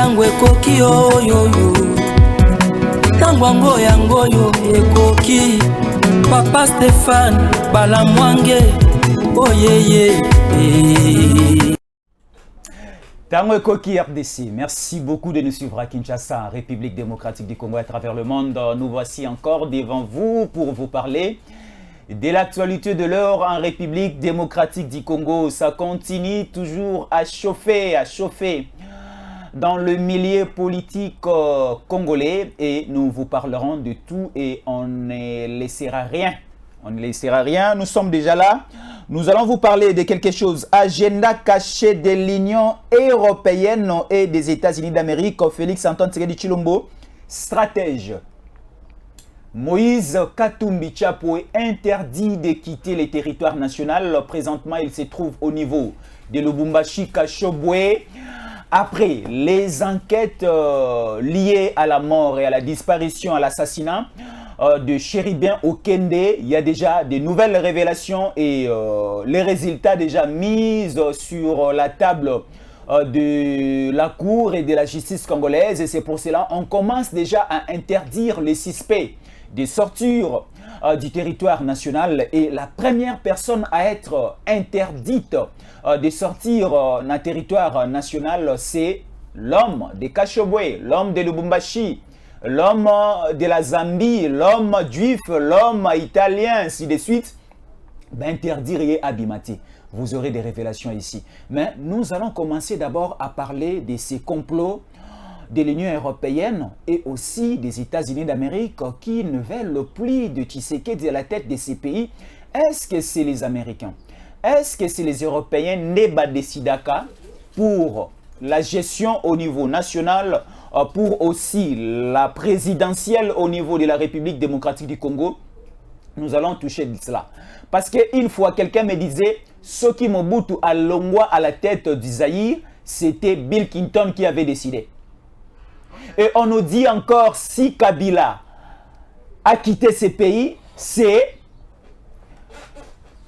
Tango ekoki oyoyo, tango yango yo ekoki. Papa Stéphane Balamwange, oyeye. Tango ekoki RDC, merci beaucoup de nous suivre à Kinshasa, République démocratique du Congo, à travers le monde. Nous voici encore devant vous pour vous parler de l'actualité de l'heure en République démocratique du Congo. Ça continue toujours à chauffer dans le milieu politique congolais et nous vous parlerons de tout et on ne laissera rien. On ne laissera rien, nous sommes déjà là. Nous allons vous parler de quelque chose. Agenda caché de l'Union européenne et des États-Unis d'Amérique. Félix Antoine Tshisekedi Tshilombo, stratège. Moïse Katumbi Tshapou est interdit de quitter le territoire national. Présentement, il se trouve au niveau de Lubumbashi Kashobwe. Après les enquêtes liées à la mort et à la disparition, à l'assassinat de Chéribin Okende, il y a déjà de nouvelles révélations et les résultats déjà mis sur la table de la cour et de la justice congolaise. Et c'est pour cela qu'on commence déjà à interdire les suspects de sortir du territoire national. Et la première personne à être interdite de sortir d'un territoire national, c'est l'homme de Kashobwe, l'homme de Lubumbashi, l'homme de la Zambie, l'homme juif, l'homme italien, ainsi de suite. Ben, interdire et abimati. Vous aurez des révélations ici. Mais nous allons commencer d'abord à parler de ces complots de l'Union européenne et aussi des États-Unis d'Amérique qui ne veulent plus de Tshisekedi à la tête de ces pays. Est-ce que c'est les Américains? Est-ce que c'est les Européens Neba Desidaka pour la gestion au niveau national, pour aussi la présidentielle au niveau de la République démocratique du Congo? Nous allons toucher de cela. Parce qu'une fois, quelqu'un me disait, Soki Mobutu à Longwa à la tête du Zaïre, c'était Bill Clinton qui avait décidé. Et on nous dit encore, si Kabila a quitté ce pays, c'est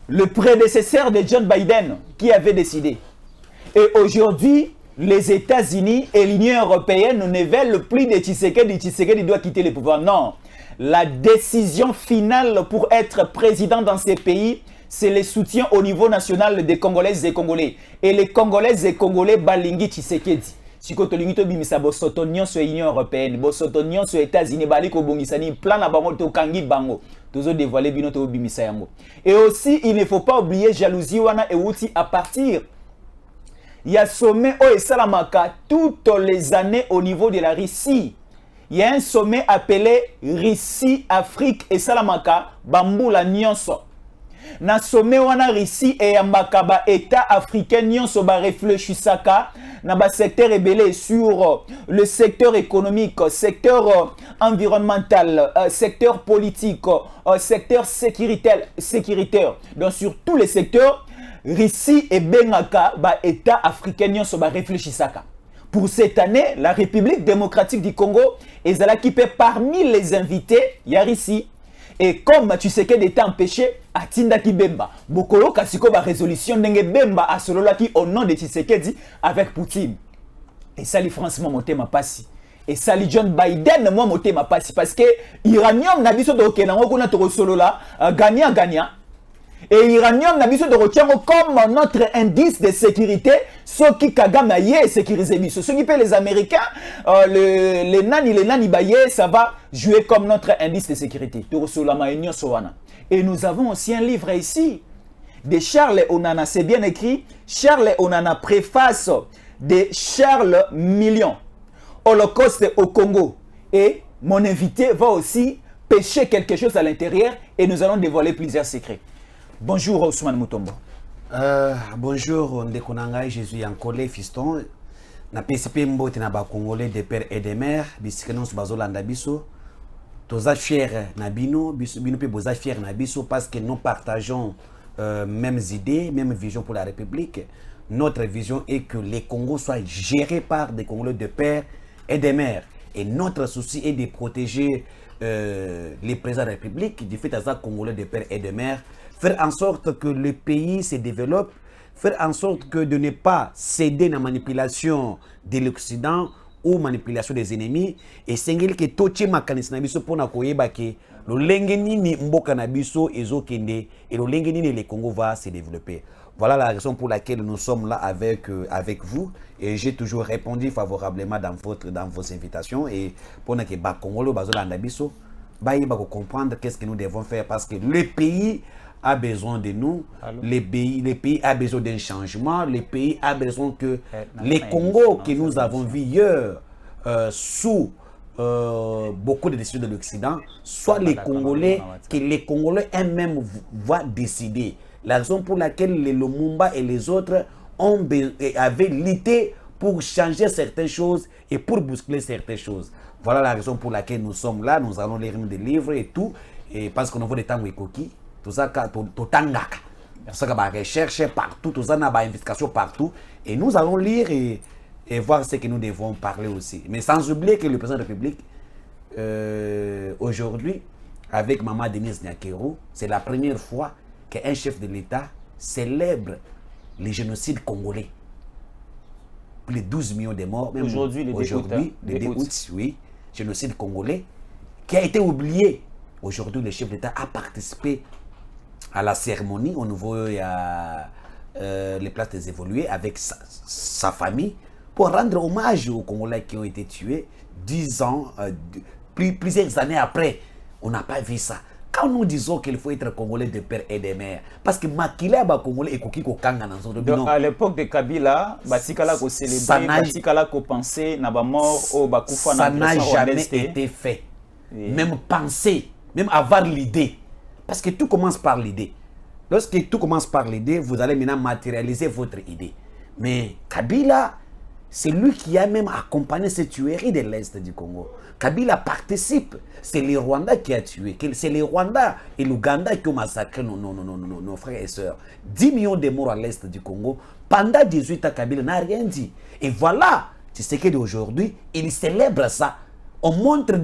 le prédécesseur de John Biden qui avait décidé. Et aujourd'hui, les États-Unis et l'Union européenne ne veulent plus de Tshisekedi. Tshisekedi doit quitter le pouvoir. Non. La décision finale pour être président dans ces pays, c'est le soutien au niveau national des Congolaises et Congolais. Et les Congolaises et Congolais balingi Tshisekedi. Si vous avez dit Bosotonion sur l'Union européenne, Bosotonion sur les États-Unis, Baliko Bongisani, plan à Bango, Tokangi Bango, tous dévoilé Binoto Bimisayango. Et aussi, il ne faut pas oublier jalousie wana et outil à partir. Il y a sommet au Salamaka toutes les années au niveau de la Russie. Il y a un sommet appelé Russie, Afrique et Salamaka, Bamboula Nyonso. Na sommet wana Russie et Yambakaba État africain Nyonso ba réfléchissaka na ba secteur rebelle sur le secteur économique, secteur environnemental, secteur politique, secteur sécuritaire. Donc sur tous les secteurs, Russie et Bengaka ba État africain Nyonso ba réfléchissaka. Pour cette année, la République démocratique du Congo est qui peut parmi les invités, il y a Russie. Et comme tu sais qu'il était empêché, Atinda ki Bemba. Bokolo Kasiko ba résolution n'enge Bemba à Solola qui au nom de Tshisekedi avec Poutine. Et ça, les Français m'ont monté ma passi. Et ça, les John Biden m'ont monté ma passi. Parce que l'Iranium n'a biso de Okenango qu'on a toro Solola, gagnant. Et l'Iranium n'a biso de Rotiango comme notre indice de sécurité. Ceux qui Kagame aye sécuriser biso. Ceux qui paient les Américains, les nani baye, ça va jouer comme notre indice de sécurité. Et nous avons aussi un livre ici de Charles Onana. C'est bien écrit. Charles Onana, préface de Charles Million. Holocauste au Congo. Et mon invité va aussi pêcher quelque chose à l'intérieur et nous allons dévoiler plusieurs secrets. Bonjour Ousmane Mutombo. Bonjour Ndekonangai, Jésus Yankole, fiston. Na PCP Mbote na ba Congolais de père et de mère, bisikenos bazolanda biso. Toza fier na bino, bino pe boza fier na biso parce que nous partageons mêmes idées, même vision pour la République. Notre vision est que les Congos soient gérés par des Congolais de père et de mère. Et notre souci est de protéger les présidents de la République, du fait à ça Congolais de père et de mère, faire en sorte que le pays se développe, faire en sorte que de ne pas céder à la manipulation de l'Occident ou manipulation des ennemis et sengeli ke toche makanisi na biso pona koyeba ke lo lenge nini mboka na biso ezokende et lo lenge nini le Congo va se développer. Voilà la raison pour laquelle nous sommes là avec vous et j'ai toujours répondu favorablement dans vos invitations et pour que ba Congolo bazolanda biso ba yeba ko comprendre qu'est-ce que nous devons faire parce que le pays a besoin de nous. Le pays a besoin d'un changement. Le pays a besoin que les Congos que nous avons vus hier sous beaucoup de décisions de l'Occident, soit les Congolais, que les Congolais eux-mêmes vont décider. La raison pour laquelle les Lumumba et les autres avaient lutté pour changer certaines choses et pour bousculer certaines choses. Voilà la raison pour laquelle nous sommes là. Nous allons lire des livres et tout. Et parce qu'on a des temps coquilles. Tout ça, tout tangaka. Ça, va rechercher partout, tout ça, va investigation partout. Et nous allons lire et voir ce que nous devons parler aussi. Mais sans oublier que le président de la République, aujourd'hui, avec Maman Denise Nyakero, c'est la première fois qu'un chef de l'État célèbre le génocide congolais. Plus de 12 millions de morts. Aujourd'hui, le 2 août, oui, génocide congolais, qui a été oublié. Aujourd'hui, le chef d'État a participé à la cérémonie au niveau il y a les places des évolués avec sa famille pour rendre hommage aux Congolais qui ont été tués 10 ans, plusieurs années après. On n'a pas vu ça. Quand nous disons qu'il faut être Congolais de père et de mère, parce que Makila ba Congolais et Kokiko Kanga dans son donc à l'époque de Kabila, Batikala ko célébrer, Batikala ko penser na ba mort au Bakufa na. Ça n'a jamais été fait. Oui. Même penser, même avoir l'idée. Parce que tout commence par l'idée. Lorsque tout commence par l'idée, vous allez maintenant matérialiser votre idée. Mais Kabila, c'est lui qui a même accompagné cette tuerie de l'Est du Congo. Kabila participe. C'est les Rwandais qui a tué. C'est les Rwandais et l'Ouganda qui ont massacré nos frères et sœurs. 10 millions de morts à l'Est du Congo. Pendant 18 ans, Kabila n'a rien dit. Et voilà, tu sais qu'aujourd'hui, il célèbre ça. On montre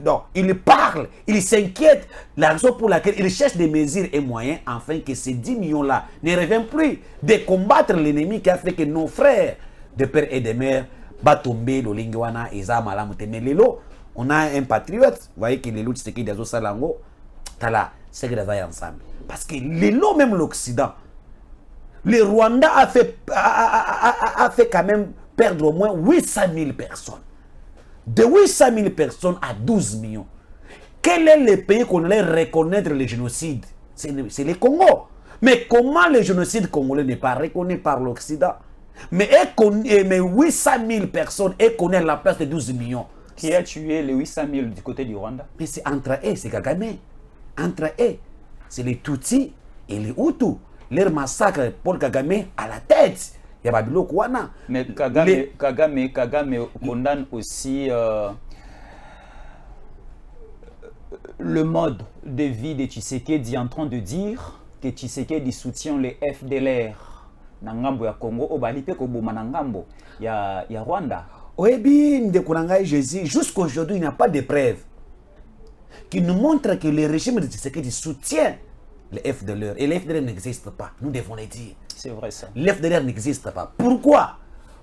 non, il parle, il s'inquiète. La raison pour laquelle il cherche des mesures et moyens afin que ces 10 millions-là ne reviennent plus de combattre l'ennemi qui a fait que nos frères de père et de mère va tomber le lingwana et ça malamute. Mais Lelo, on a un patriote, vous voyez que Lelo c'est qui d'azo salango, tala, c'est que va ensemble. Parce que Lelo même l'Occident, le Rwanda a fait quand même perdre au moins 800 000 personnes. De 800 000 personnes à 12 millions. Quel est le pays qu'on allait reconnaître le génocide? C'est le Congo. Mais comment le génocide congolais n'est pas reconnu par l'Occident? Mais 800 000 personnes et connaît la place de 12 millions. Qui a tué les 800 000 du côté du Rwanda? Mais c'est entre eux, c'est Kagame. Entre eux, c'est les Tutsis et les Hutus. Leur massacre, Paul Kagame à la tête. Mais Kagame condamne aussi le mode de vie de Tshisekedi en train de dire que Tshisekedi soutient les FDLR. Nangambo ya Congo, Obalipe Koboma Nangambo, ya Rwanda. Oui, bien, Jésus, jusqu'aujourd'hui, il n'y a pas de preuves qui nous montrent que le régime de Tshisekedi soutient les FDLR. Et les FDLR n'existent pas, nous devons le dire. C'est vrai ça. L'FDLR n'existe pas. Pourquoi?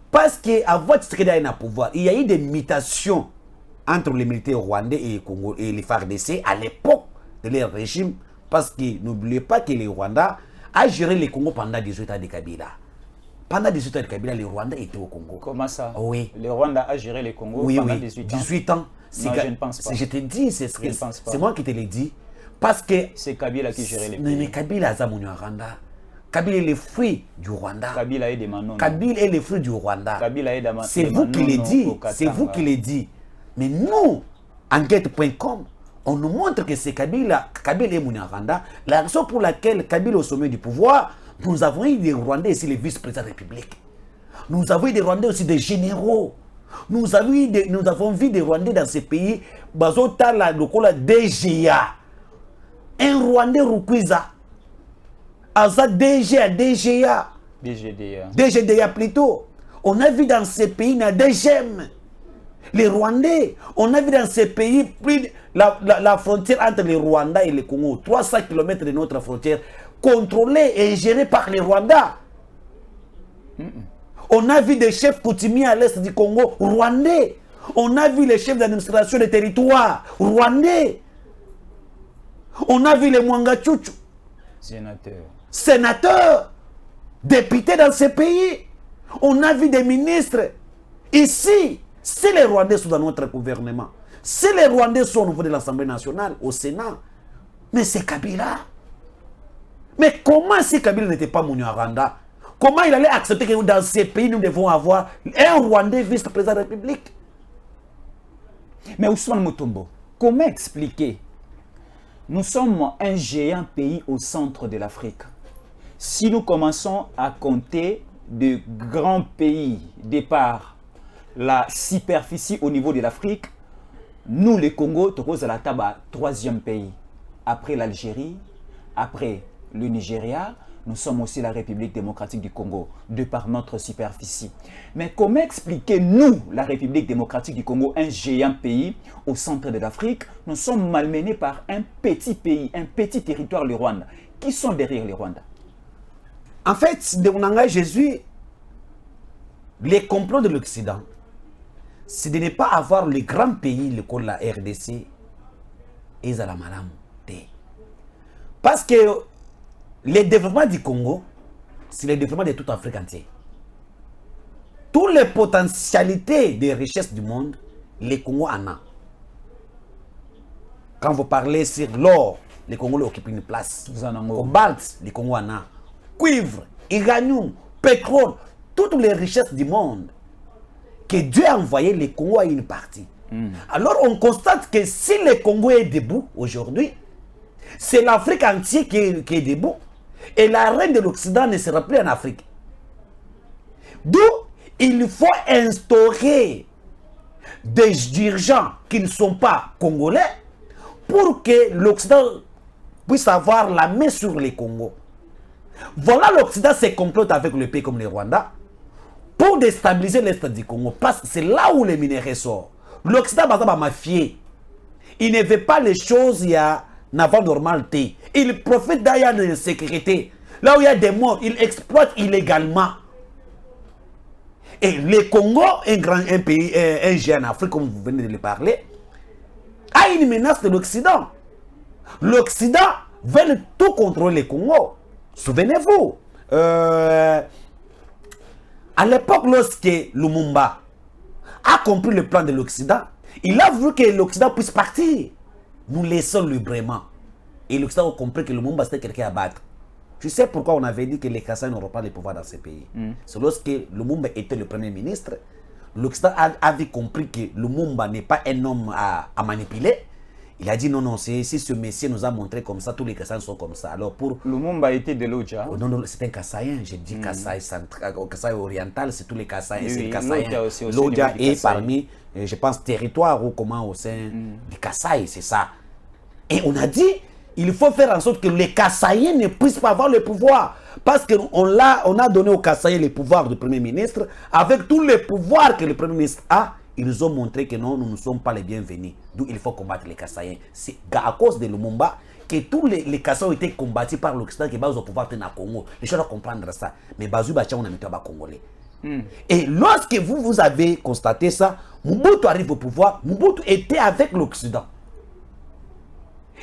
Parce qu'avant Tshisekedi à un pouvoir, il y a eu des mutations entre les militaires rwandais et Congo et les FARDC à l'époque de leur régime. Parce que n'oubliez pas que les Rwandais a géré le Congo pendant 18 ans de Kabila. Pendant 18 ans de Kabila, les Rwandais étaient au Congo. Comment ça? Oui. Le Rwanda a géré le Congo pendant 18 ans. 18 ans. Non, je ne pense pas. Je te dis, c'est moi qui te l'ai dit. Parce que c'est Kabila qui gérait les pays. Mais Kabila a zamonu Rwanda. Kabila est le fruit du Rwanda. Kabila est des Manono. Kabila est le fruit du Rwanda. Kabila est c'est vous qui l'avez dit. C'est vous qui l'avez dit. Mais nous, enquête.com, on nous montre que c'est Kabila. Kabila est mon Rwanda. La raison pour laquelle Kabila est au sommet du pouvoir, nous avons eu des Rwandais ici, les vice-présidents de la République. Nous avons eu des Rwandais aussi, des généraux. Nous avons vu des Rwandais dans ces pays. Bazota la lokola DGA. Un Rwandais Rukwiza. Aza DGA, DGA. DGDA plutôt. On a vu dans ces pays na DGM. Les Rwandais, on a vu dans ces pays plus la frontière entre les Rwandais et le Congo, 300 km de notre frontière, contrôlée et gérée par les Rwandais. On a vu des chefs coutumiers à l'est du Congo rwandais. On a vu les chefs d'administration des territoires rwandais. On a vu les Mwangachuchu, sénateurs, députés dans ces pays. On a vu des ministres. Ici, si les Rwandais sont dans notre gouvernement, si les Rwandais sont au niveau de l'Assemblée nationale, au Sénat, mais c'est Kabila. Mais comment si Kabila n'était pas Munyarwanda? Comment il allait accepter que dans ces pays, nous devons avoir un Rwandais vice-président de la République? Mais Ousmane Mutombo, comment expliquer? Nous sommes un géant pays au centre de l'Afrique. Si nous commençons à compter de grands pays, départ la superficie au niveau de l'Afrique, nous, le Congo, sommes à la table troisième pays. Après l'Algérie, après le Nigeria, nous sommes aussi la République démocratique du Congo, de par notre superficie. Mais comment expliquer, nous, la République démocratique du Congo, un géant pays au centre de l'Afrique, nous sommes malmenés par un petit pays, un petit territoire, le Rwanda. Qui sont derrière le Rwanda? En fait, de Munanga Jésus, les complots de l'Occident, c'est de ne pas avoir les grands pays, comme la RDC, et la Malam. Parce que le développement du Congo, c'est le développement de toute l'Afrique entière. Toutes les potentialités des richesses du monde, le Congo en a. Quand vous parlez sur l'or, le Congo occupe une place. Cobalt, le Congo en a. Cuivre, uranium, pétrole, toutes les richesses du monde que Dieu a envoyé, le Congo a une partie. Alors on constate que si le Congo est debout aujourd'hui, c'est l'Afrique entière qui est debout. Et la reine de l'Occident ne sera plus en Afrique. D'où il faut instaurer des dirigeants qui ne sont pas congolais pour que l'Occident puisse avoir la main sur les Congos. Voilà, l'Occident se complote avec le pays comme le Rwanda pour déstabiliser l'Est du Congo. Parce que c'est là où les minéraux sortent. L'Occident va mafier. Il ne veut pas les choses, il y a n'avant normalité. Il profite d'ailleurs de l'insécurité. Là où il y a des morts, il exploite illégalement. Et le Congo, un pays, un géant en Afrique, comme vous venez de le parler, a une menace de l'Occident. L'Occident veut tout contrôler le Congo. Souvenez-vous, à l'époque, lorsque Lumumba a compris le plan de l'Occident, il a voulu que l'Occident puisse partir. Nous laissons librement. Et l'Occident a compris que le Lumumba c'était quelqu'un à battre. Je sais pourquoi on avait dit que les Kassai n'auront pas le pouvoir dans ces pays. C'est lorsque Lumumba était le premier ministre, l'Occident avait compris que Lumumba n'est pas un homme à manipuler. Il a dit non, non, si ce monsieur nous a montré comme ça, tous les Kassai sont comme ça. Alors pour Lumumba était de l'Oja. Non, non, c'est un Kassaïen. J'ai dit Kassai central, Kassai oriental, c'est tous les Kassaïens. C'est les Kassaïens. L'Oja est parmi, je pense, territoire ou comment au sein du Kassai, c'est ça. Et on a dit, il faut faire en sorte que les Kassaïens ne puissent pas avoir le pouvoir. Parce qu'on a donné aux Kassaïens le pouvoir du Premier ministre. Avec tous les pouvoirs que le Premier ministre a, ils ont montré que non, nous ne sommes pas les bienvenus. D'où il faut combattre les Kassaïens. C'est à cause de Lumumba que tous les Kassai ont été combattus par l'Occident qui va au pouvoir dans le Congo. Les gens doivent comprendre ça. Mais Bazou Bacha, on a mis un Congolais. Et lorsque vous avez constaté ça, Mobutu arrive au pouvoir. Mobutu était avec l'Occident.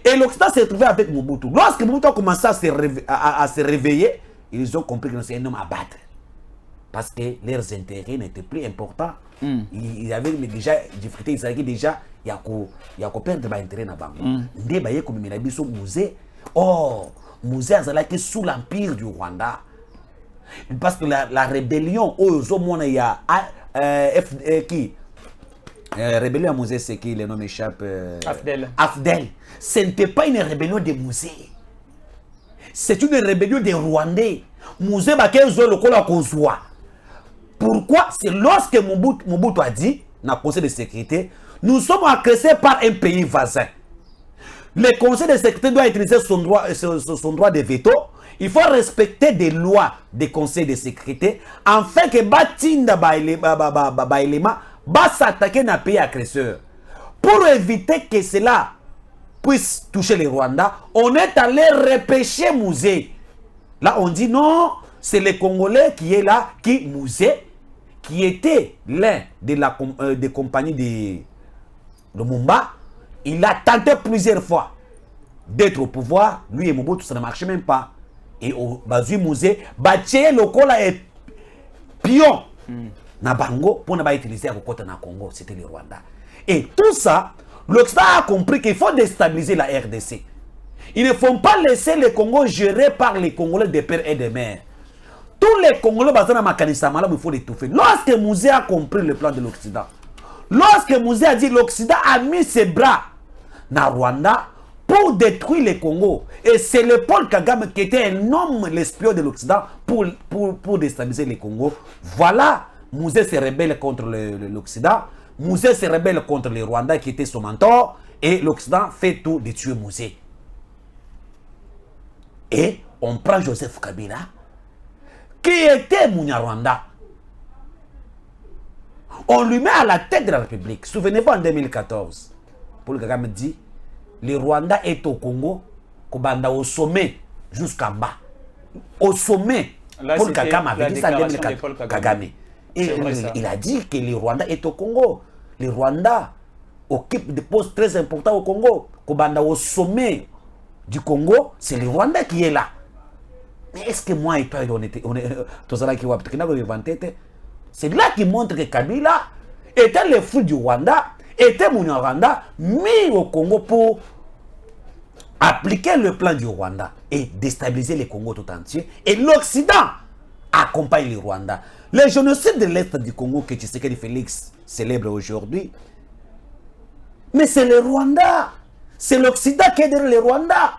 Et l'Occident s'est retrouvé avec Mobutu. Lorsque Mobutu a commencé à se réveiller, ils ont compris que c'est un homme à battre. Parce que leurs intérêts n'étaient plus importants. Il y avait déjà difficulté, ils savaient déjà il y a perdre l'intérêt là-bas. Ndé baye comme Minabiso musée. Oh, musée azalaki sous l'empire du Rwanda. Parce que la rébellion aux hommes il y a qui rébellion à musée, c'est qui, le nom échappe. Afdel. Afdel. Ce n'était pas une rébellion des musées. C'est une rébellion des Rwandais. Musée Bakenzo le Kola Kozwa. Pourquoi? C'est lorsque Mobutu a dit, dans le Conseil de sécurité, nous sommes agressés par un pays voisin. Le Conseil de sécurité doit utiliser son droit de veto. Il faut respecter des lois des conseils de sécurité afin que Batinda Bailema va s'attaquer à un pays agresseur. Pour éviter que cela puisse toucher les Rwandais, on est allé repêcher Musée. Là, on dit non, c'est le Congolais qui est là, qui Musée qui était l'un des compagnies de Mumba, il a tenté plusieurs fois d'être au pouvoir. Lui et Mobutu, ça ne marchait même pas. Et au Bazui Musée, Baché Lokola est pion. Na Bango, pour ne pas utiliser à côté na Congo, c'était le Rwanda. Et tout ça, l'Occident a compris qu'il faut déstabiliser la RDC. Ils ne font pas laisser le Congo géré par les Congolais de père et de mère. Tous les Congolais basés dans Makanisama, il faut l'étouffer. Lorsque Mouzé a compris le plan de l'Occident, lorsque Mouzé a dit l'Occident a mis ses bras dans Rwanda pour détruire le Congo. Et c'est le Paul Kagame qui était un homme, l'espion de l'Occident, pour déstabiliser le Congo. Voilà, Mouzé se rebelle contre l'Occident. Mouzé se rebelle contre le Rwanda qui était son mentor. Et l'Occident fait tout de tuer Mouzé. Et on prend Joseph Kabila, qui était Mounia Rwanda. On lui met à la tête de la République. Souvenez-vous, en 2014, Paul Kagame dit, le Rwanda est au Congo, au sommet jusqu'en bas. Au sommet. Là, Paul Kagame avait dit ça en 2014. Kagame. Et il a dit que le Rwanda est au Congo. Le Rwanda occupe des postes très importants au Congo. Au sommet du Congo, c'est le Rwanda qui est là. Mais est-ce que moi et toi, c'est là qui montre que Kabila était le fou du Rwanda, était mon Rwanda, mis au Congo pour appliquer le plan du Rwanda et déstabiliser le Congo tout entier. Et l'Occident accompagne le Rwanda. Le génocide de l'Est du Congo que Tshisekedi Félix célèbre aujourd'hui, mais c'est le Rwanda. C'est l'Occident qui est derrière le Rwanda.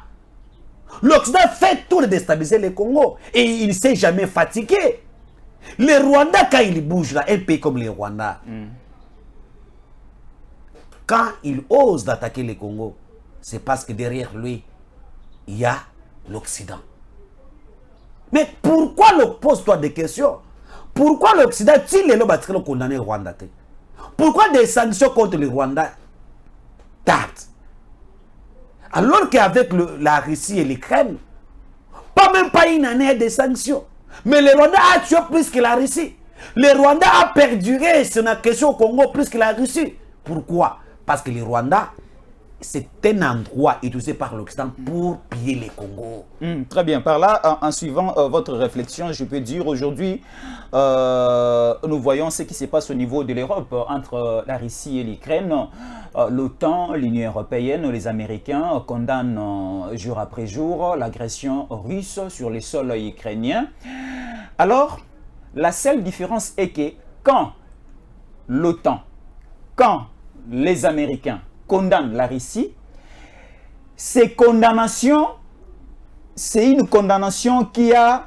L'Occident fait tout de déstabiliser le Congo. Et il ne s'est jamais fatigué. Le Rwanda, quand il bouge là, un pays comme le Rwanda, quand il ose d'attaquer le Congo, c'est parce que derrière lui, il y a l'Occident. Mais pourquoi pose-toi des questions? Pourquoi l'Occident, s'il est là, va condamner le Rwanda? Pourquoi des sanctions contre le Rwanda tardent? Alors qu'avec la Russie et l'Ukraine, même pas une année de sanctions. Mais le Rwanda a tué plus que la Russie. Le Rwanda a perduré sur la question au Congo plus que la Russie. Pourquoi? Parce que le Rwanda, c'est un endroit utilisé par l'Occident pour piller les Congo. Très bien. Par là, en suivant votre réflexion, je peux dire aujourd'hui, nous voyons ce qui se passe au niveau de l'Europe entre la Russie et l'Ukraine. L'OTAN, l'Union européenne, les Américains condamnent jour après jour l'agression russe sur les sols ukrainiens. Alors, la seule différence est que quand l'OTAN, quand les Américains condamnent la Russie, ces condamnations, c'est une condamnation qui a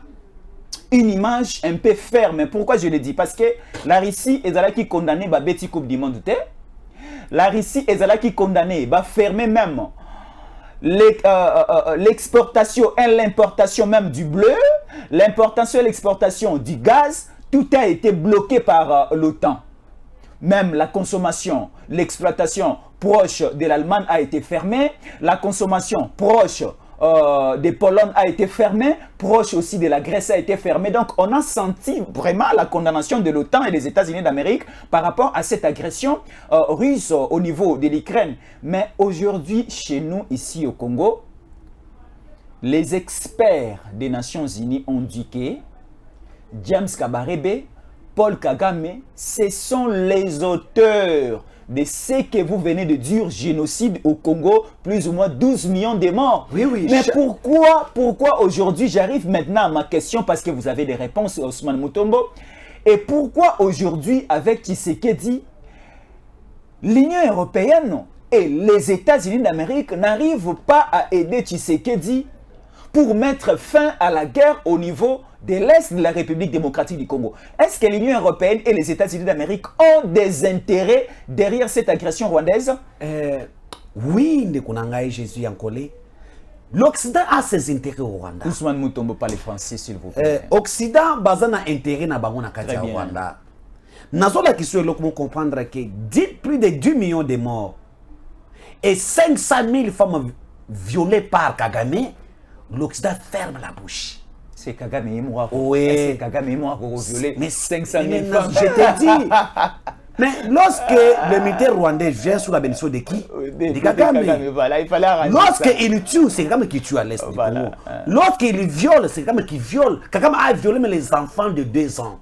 une image un peu ferme. Pourquoi je le dis? Parce que la Russie est là qui condamnait la Betty Coupe du Monde. La Russie est là qui condamnait, va fermer même l'exportation et l'importation même du bleu, l'importation et l'exportation du gaz, tout a été bloqué par l'OTAN. Même la consommation, l'exploitation proche de l'Allemagne a été fermée, la consommation proche de Pologne a été fermée, proche aussi de la Grèce a été fermée. Donc on a senti vraiment la condamnation de l'OTAN et des États-Unis d'Amérique par rapport à cette agression russe au niveau de l'Ukraine. Mais aujourd'hui, chez nous, ici au Congo, les experts des Nations Unies ont dit que James Kabarebe, Paul Kagame, ce sont les auteurs de ce que vous venez de dire, génocide au Congo, plus ou moins 12 millions de morts. Oui, oui. Mais pourquoi aujourd'hui, j'arrive maintenant à ma question, parce que vous avez des réponses, Ousmane Mutombo, et pourquoi aujourd'hui, avec Tshisekedi, l'Union européenne et les États-Unis d'Amérique n'arrivent pas à aider Tshisekedi pour mettre fin à la guerre au niveau de l'Est de la République démocratique du Congo? Est-ce que l'Union européenne et les États-Unis d'Amérique ont des intérêts derrière cette agression rwandaise? Oui, Ndekunangaï, Jésus Yankolé. L'Occident a ses intérêts au Rwanda. Ousmane Mutombo, parlez français, s'il vous plaît. L'Occident a intérêt na bango na kati ya Rwanda. Nazola qui soit là pour comprendre que plus de 10 millions de morts et 500 000 femmes violées par Kagame, l'Occident ferme la bouche. C'est Kagame et moi. Oui. C'est Kagame et moi qui ont violé Mais 500 000 mais femmes. je t'ai dit. Mais lorsque le militaire rwandais vient sous la bénédiction de qui? De Kagame. Voilà, il fallait arranger Lorsqu'il tue, c'est Kagame qui tue à l'est du Voilà. Congo. Lorsqu'il viole, c'est Kagame qui viole. Kagame a violé mais les enfants de 2 ans.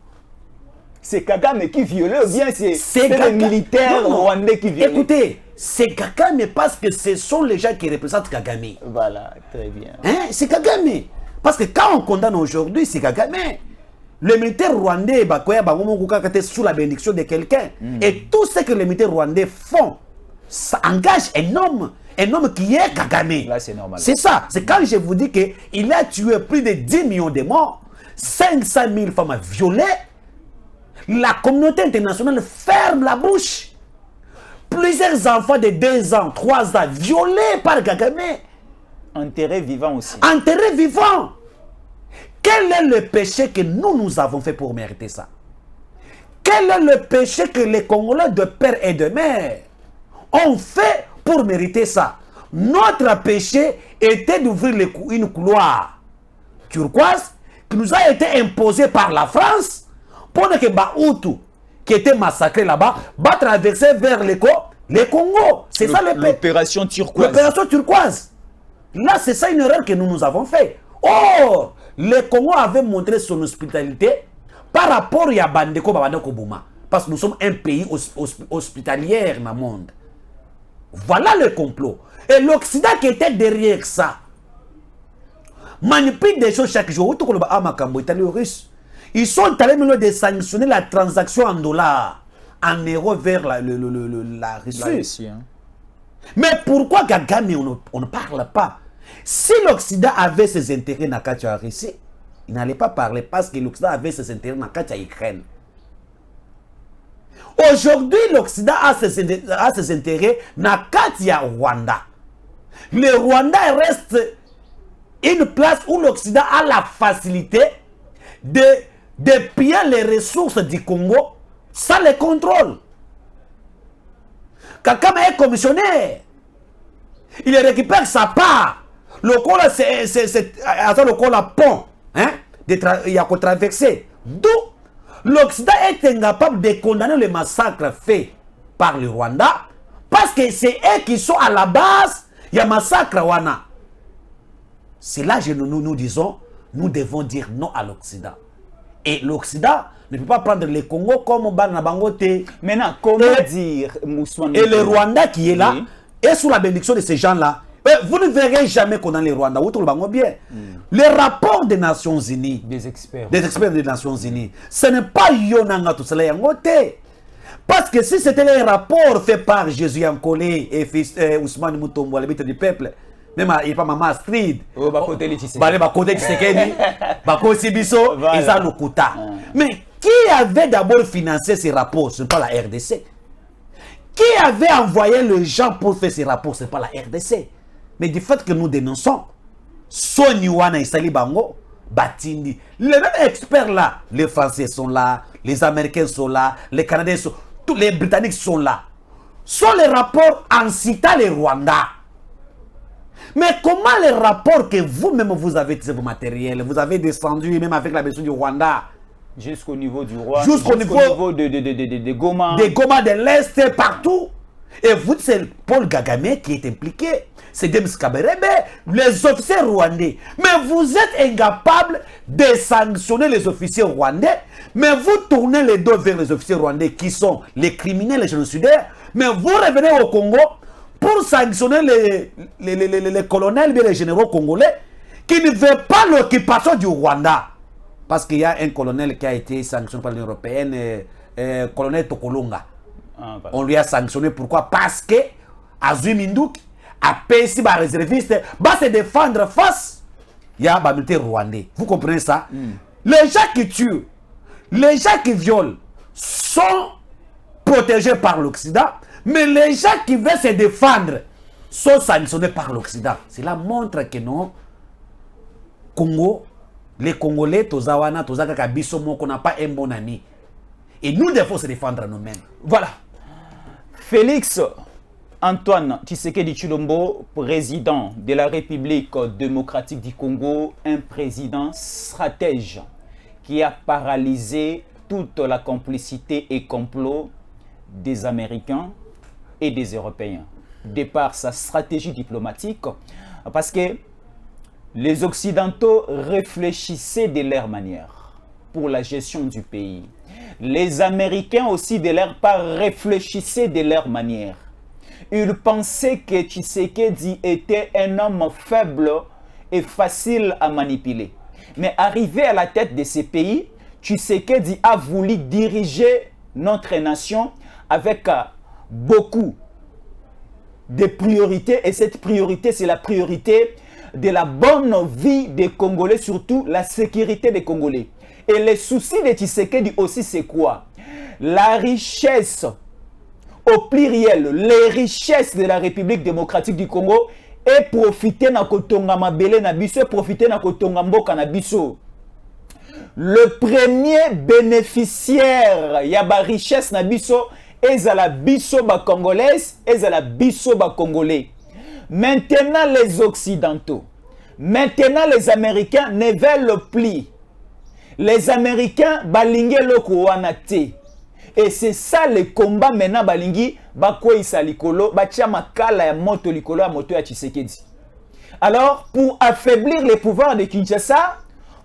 C'est Kagame qui violait ou bien c'est Kagame. les militaires Non, non. rwandais qui violaient? Écoutez, c'est Kagame parce que ce sont les gens qui représentent Kagame. Voilà, très bien. Hein? C'est Kagame. Parce que quand on condamne aujourd'hui, c'est Kagame. Le militaire rwandais, sous la bénédiction de quelqu'un. Et tout ce que les militaires rwandais font, ça engage un homme qui est Kagame. Là, c'est normal. C'est ça. C'est quand je vous dis qu'il a tué plus de 10 millions de morts, 500 000 femmes violées, la communauté internationale ferme la bouche. Plusieurs enfants de 2 ans, 3 ans, violés par Kagame. Enterré vivant aussi. Enterrés vivants. Quel est le péché que nous avons fait pour mériter ça? Quel est le péché que les Congolais de père et de mère ont fait pour mériter ça? Notre péché était d'ouvrir une couloir turquoise qui nous a été imposée par la France pour que Baoutou, qui était massacré là-bas, va traverser vers le Congo. C'est ça l'opération turquoise. L'opération turquoise. Là, c'est ça une erreur que nous avons fait. Or, le Congo avait montré son hospitalité par rapport à Bandeko Babandeko Bouma. Parce que nous sommes un pays hospitalier dans le monde. Voilà le complot. Et l'Occident qui était derrière ça manipule des choses chaque jour. Ils sont allés de sanctionner la transaction en dollars, en euros vers la Russie. Hein. Mais pourquoi Kagame, on ne parle pas? Si l'Occident avait ses intérêts dans la Russie, il n'allait pas parler parce que l'Occident avait ses intérêts dans la Ukraine. Aujourd'hui, l'Occident a ses intérêts dans le Rwanda. Le Rwanda reste une place où l'Occident a la facilité de piller les ressources du Congo sans le contrôle. Kagame est commissionnaire. Il récupère sa part. Le col, c'est le pont. Hein? Il y a qu'à traverser. D'où l'Occident est incapable de condamner le massacre fait par le Rwanda parce que c'est eux qui sont à la base. Il y a massacre Wana. C'est là que nous disons, nous devons dire non à l'Occident. Et l'Occident ne peut pas prendre le Congo comme Banabangote. Maintenant, comment dire Moussouen? Et le Rwanda qui est là, oui, est sous la bénédiction de ces gens-là. Vous ne verrez jamais qu'on a le Rwanda. Vous trouvez bien. Les rapports des Nations Unies, des experts des Nations Unies, ce n'est pas Yonanga tout cela Yangote. Parce que si c'était un rapport fait par Jésus Yankolé et Ousmane Mutombo, l'arbitre du peuple, même il n'y a pas Maman Astrid, oh, bah, côté Tshisekedi, Bako Sibiso, ils ont le quota. Mais qui avait d'abord financé ces rapports? Ce n'est pas la RDC. Qui avait envoyé les gens pour faire ces rapports? Ce n'est pas la RDC. Mais du fait que nous dénonçons, Soniwana et Salibango, Batindi, les mêmes experts là, les Français sont là, les Américains sont là, les Canadiens sont, tous les Britanniques sont là, sont les rapports en citant les Rwandais. Mais comment les rapports que vous-même vous avez tiré vos matériels, vous avez descendu même avec la version du Rwanda, jusqu'au niveau du roi, jusqu'au niveau de Goma, de Goma de l'Est, partout. Et vous, c'est Paul Kagame qui est impliqué. C'est James Kabarebe, les officiers rwandais. Mais vous êtes incapable de sanctionner les officiers rwandais. Mais vous tournez les dos vers les officiers rwandais qui sont les criminels, les génocidaires. Mais vous revenez au Congo pour sanctionner les colonels, les généraux congolais qui ne veulent pas l'occupation du Rwanda. Parce qu'il y a un colonel qui a été sanctionné par l'Union européenne, colonel Tokolonga. Ah, voilà. On lui a sanctionné. Pourquoi? Parce que Azui Mindouk a payé les réservistes, va se défendre face à la militaire rwandais. Vous comprenez ça? Les gens qui tuent, les gens qui violent sont protégés par l'Occident, mais les gens qui veulent se défendre sont sanctionnés par l'Occident. Cela montre que non, Congo, les Congolais, Tozawana, Tozaka Bisomo, qu'on n'a pas un bon ami. Et nous devons se défendre nous-mêmes. Voilà. Félix, Antoine Tshisekedi Tshilombo, président de la République démocratique du Congo, un président stratège qui a paralysé toute la complicité et complot des Américains et des Européens, de par sa stratégie diplomatique, parce que les Occidentaux réfléchissaient de leur manière pour la gestion du pays. Les Américains aussi de leur part réfléchissaient de leur manière. Ils pensaient que Tshisekedi était un homme faible et facile à manipuler. Mais arrivé à la tête de ces pays, Tshisekedi a voulu diriger notre nation avec beaucoup de priorités. Et cette priorité, c'est la priorité de la bonne vie des Congolais, surtout la sécurité des Congolais. Et les soucis de Tshisekedi aussi, c'est quoi? La richesse, au pluriel, les richesses de la République démocratique du Congo et profiter na kotonga mabele na biso, profiter na kotonga mboka na biso. Le premier bénéficiaire ya ba richesse na biso ezala biso ba congolaise, ezala biso ba congolais. Maintenant les occidentaux, maintenant les américains ne veulent plus. Les américains balingi loko wana te. Et c'est ça le combat maintenant balingi bakoisa likolo batia makala ya moto likolo ya moto ya Tshisekedi. Alors pour affaiblir les pouvoirs de Kinshasa,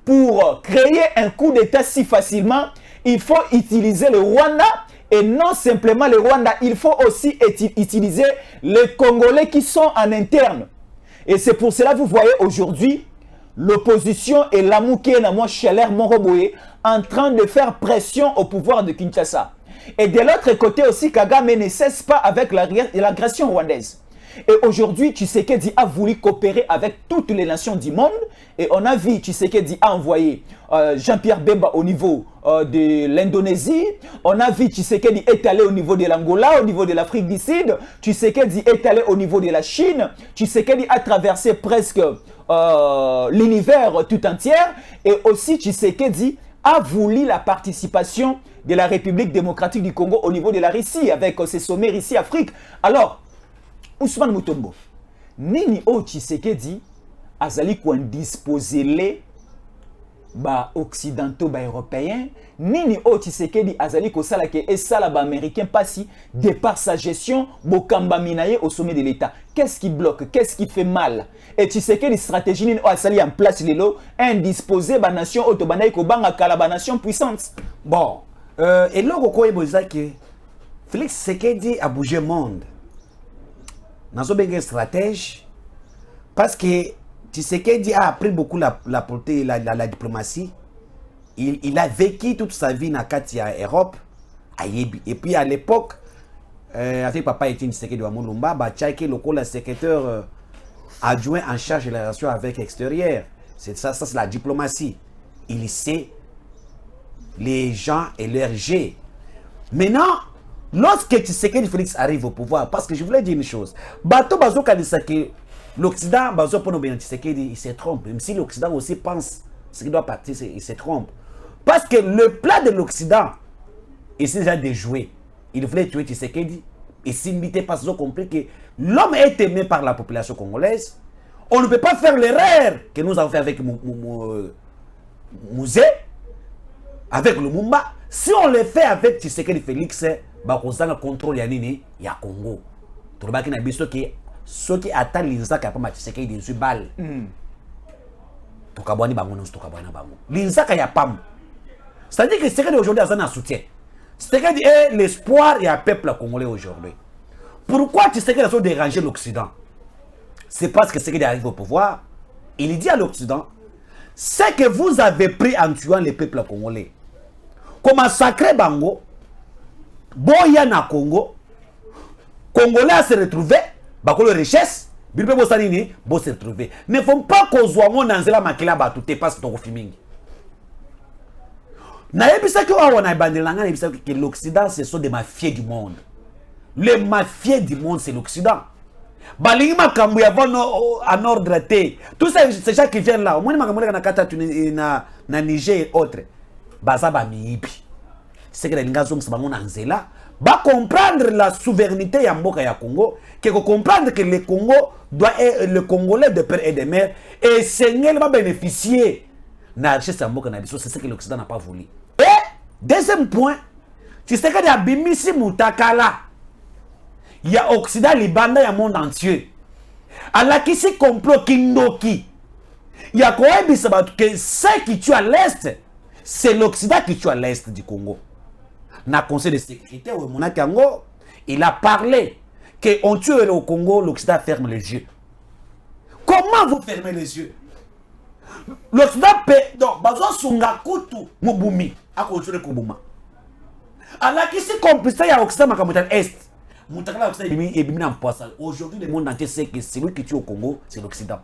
pour créer un coup d'état si facilement, il faut utiliser le Rwanda. Et non simplement le Rwanda, il faut aussi utiliser les Congolais qui sont en interne. Et c'est pour cela que vous voyez aujourd'hui l'opposition et l'amouké Namo Cheler Moroboye en train de faire pression au pouvoir de Kinshasa. Et de l'autre côté aussi, Kagame ne cesse pas avec l'agression rwandaise. Et aujourd'hui, Tshisekedi a voulu coopérer avec toutes les nations du monde. Et on a vu Tshisekedi a envoyé Jean-Pierre Bemba au niveau de l'Indonésie. On a vu Tshisekedi est allé au niveau de l'Angola, au niveau de l'Afrique du Sud. Tshisekedi est allé au niveau de la Chine. Tshisekedi a traversé presque l'univers tout entier. Et aussi Tshisekedi a voulu la participation de la République démocratique du Congo au niveau de la Russie, avec ses sommets Russie-Afrique. Alors, Ousmane Mutombo, nini o Tshisekedi azali ko indisposer les ba occidentaux ba européens, nini o Tshisekedi azali ko sala ke esala ba américain passi de par sa gestion bokamba minaye au sommet de l'État. Qu'est-ce qui bloque? Qu'est-ce qui fait mal? Et Tshisekedi stratégie nini o asali en place lelo indisposer ba nation otobanaye ko banga kala ba nation puissante. Bon, et là ko que Félix Tshisekedi a bougé monde. Nazo bengue stratège parce que Tshisekedi a appris beaucoup la diplomatie. Il a vécu toute sa vie dans la Europe. Et puis à l'époque, avec papa Etienne Tshisekedi wa Mulumba, Bachake le secrétaire adjoint en charge de la relation avec l'extérieur. C'est ça, c'est la diplomatie. Il sait les gens et leurs jets. Maintenant, lorsque Tshisekedi Félix arrive au pouvoir, parce que je voulais dire une chose, Bato Bazo Kadisa que l'Occident, Bazo Pono Ben Tshisekedi, il se trompe. Même si l'Occident aussi pense ce qu'il doit partir, il se trompe. Parce que le plan de l'Occident, il s'est déjà déjoué. Il voulait tuer Tshisekedi. Et s'il n'était pas, ils ont compris que l'homme est aimé par la population congolaise. On ne peut pas faire l'erreur que nous avons fait avec Mouzé, avec Lumumba. Si on le fait avec Tshisekedi Félix, bakozanga contrôle ya nini ya Congo. Tolobaki na biso ki soki ata linzaka pa Tshisekedi nzu bal. Tokabwani bango non tokabwana bango. Linzaka ya pam. C'est-à-dire que Tshisekedi aujourd'hui a un soutien. Tshisekedi est l'espoir et un peuple congolais aujourd'hui. Pourquoi Tshisekedi a dérangé l'Occident? C'est parce que Tshisekedi arrive au pouvoir. Il dit à l'Occident, c'est que vous avez pris en tuant les peuples congolais. Comme sacré bango, boya na Congo, Congolais à se retrouver, bakolo richesse, bilbe bo sanini, bo se retrouver. Ne faut pas qu'on soit mon anzela makila ba tout passe ton filming. Na yebisa que on a bandelanga yebisa que l'Occident ce sont des mafieux du monde. Les mafieux du monde c'est l'Occident. Balingi makambu ya vono en ordre té. Tous ces gens qui viennent là, au moins makambu na kata na Niger et autres. Baza ba miibi. C'est que les gars sont bango na nzela va comprendre la souveraineté ya mboka ya Congo, que comprendre que le Congo doit être le Congolais de père et de mère, et Seigneur va bénéficier de la richesse ya mboka na biso. C'est ce que l'Occident n'a pas voulu. Et deuxième point, tu sais que y a Bimisi Mutakala, il y a Occident, Libanda, il y a monde entier. Alors qu'ici complot Kindoki, il y a quoi que ce qui tue à l'est, c'est l'Occident qui tue à l'est du Congo. Dans le Conseil de sécurité, il a parlé qu'on tue au Congo, l'Occident ferme les yeux. Comment vous fermez les yeux? L'Occident peut donc bazo sunga kutu mubumi à continuer kubuma. Alors qu'ici complice il y a Occident makamutan est. Mutakala Occident est bien en poisson. Aujourd'hui le monde entier sait que celui qui tue au Congo, c'est l'Occident.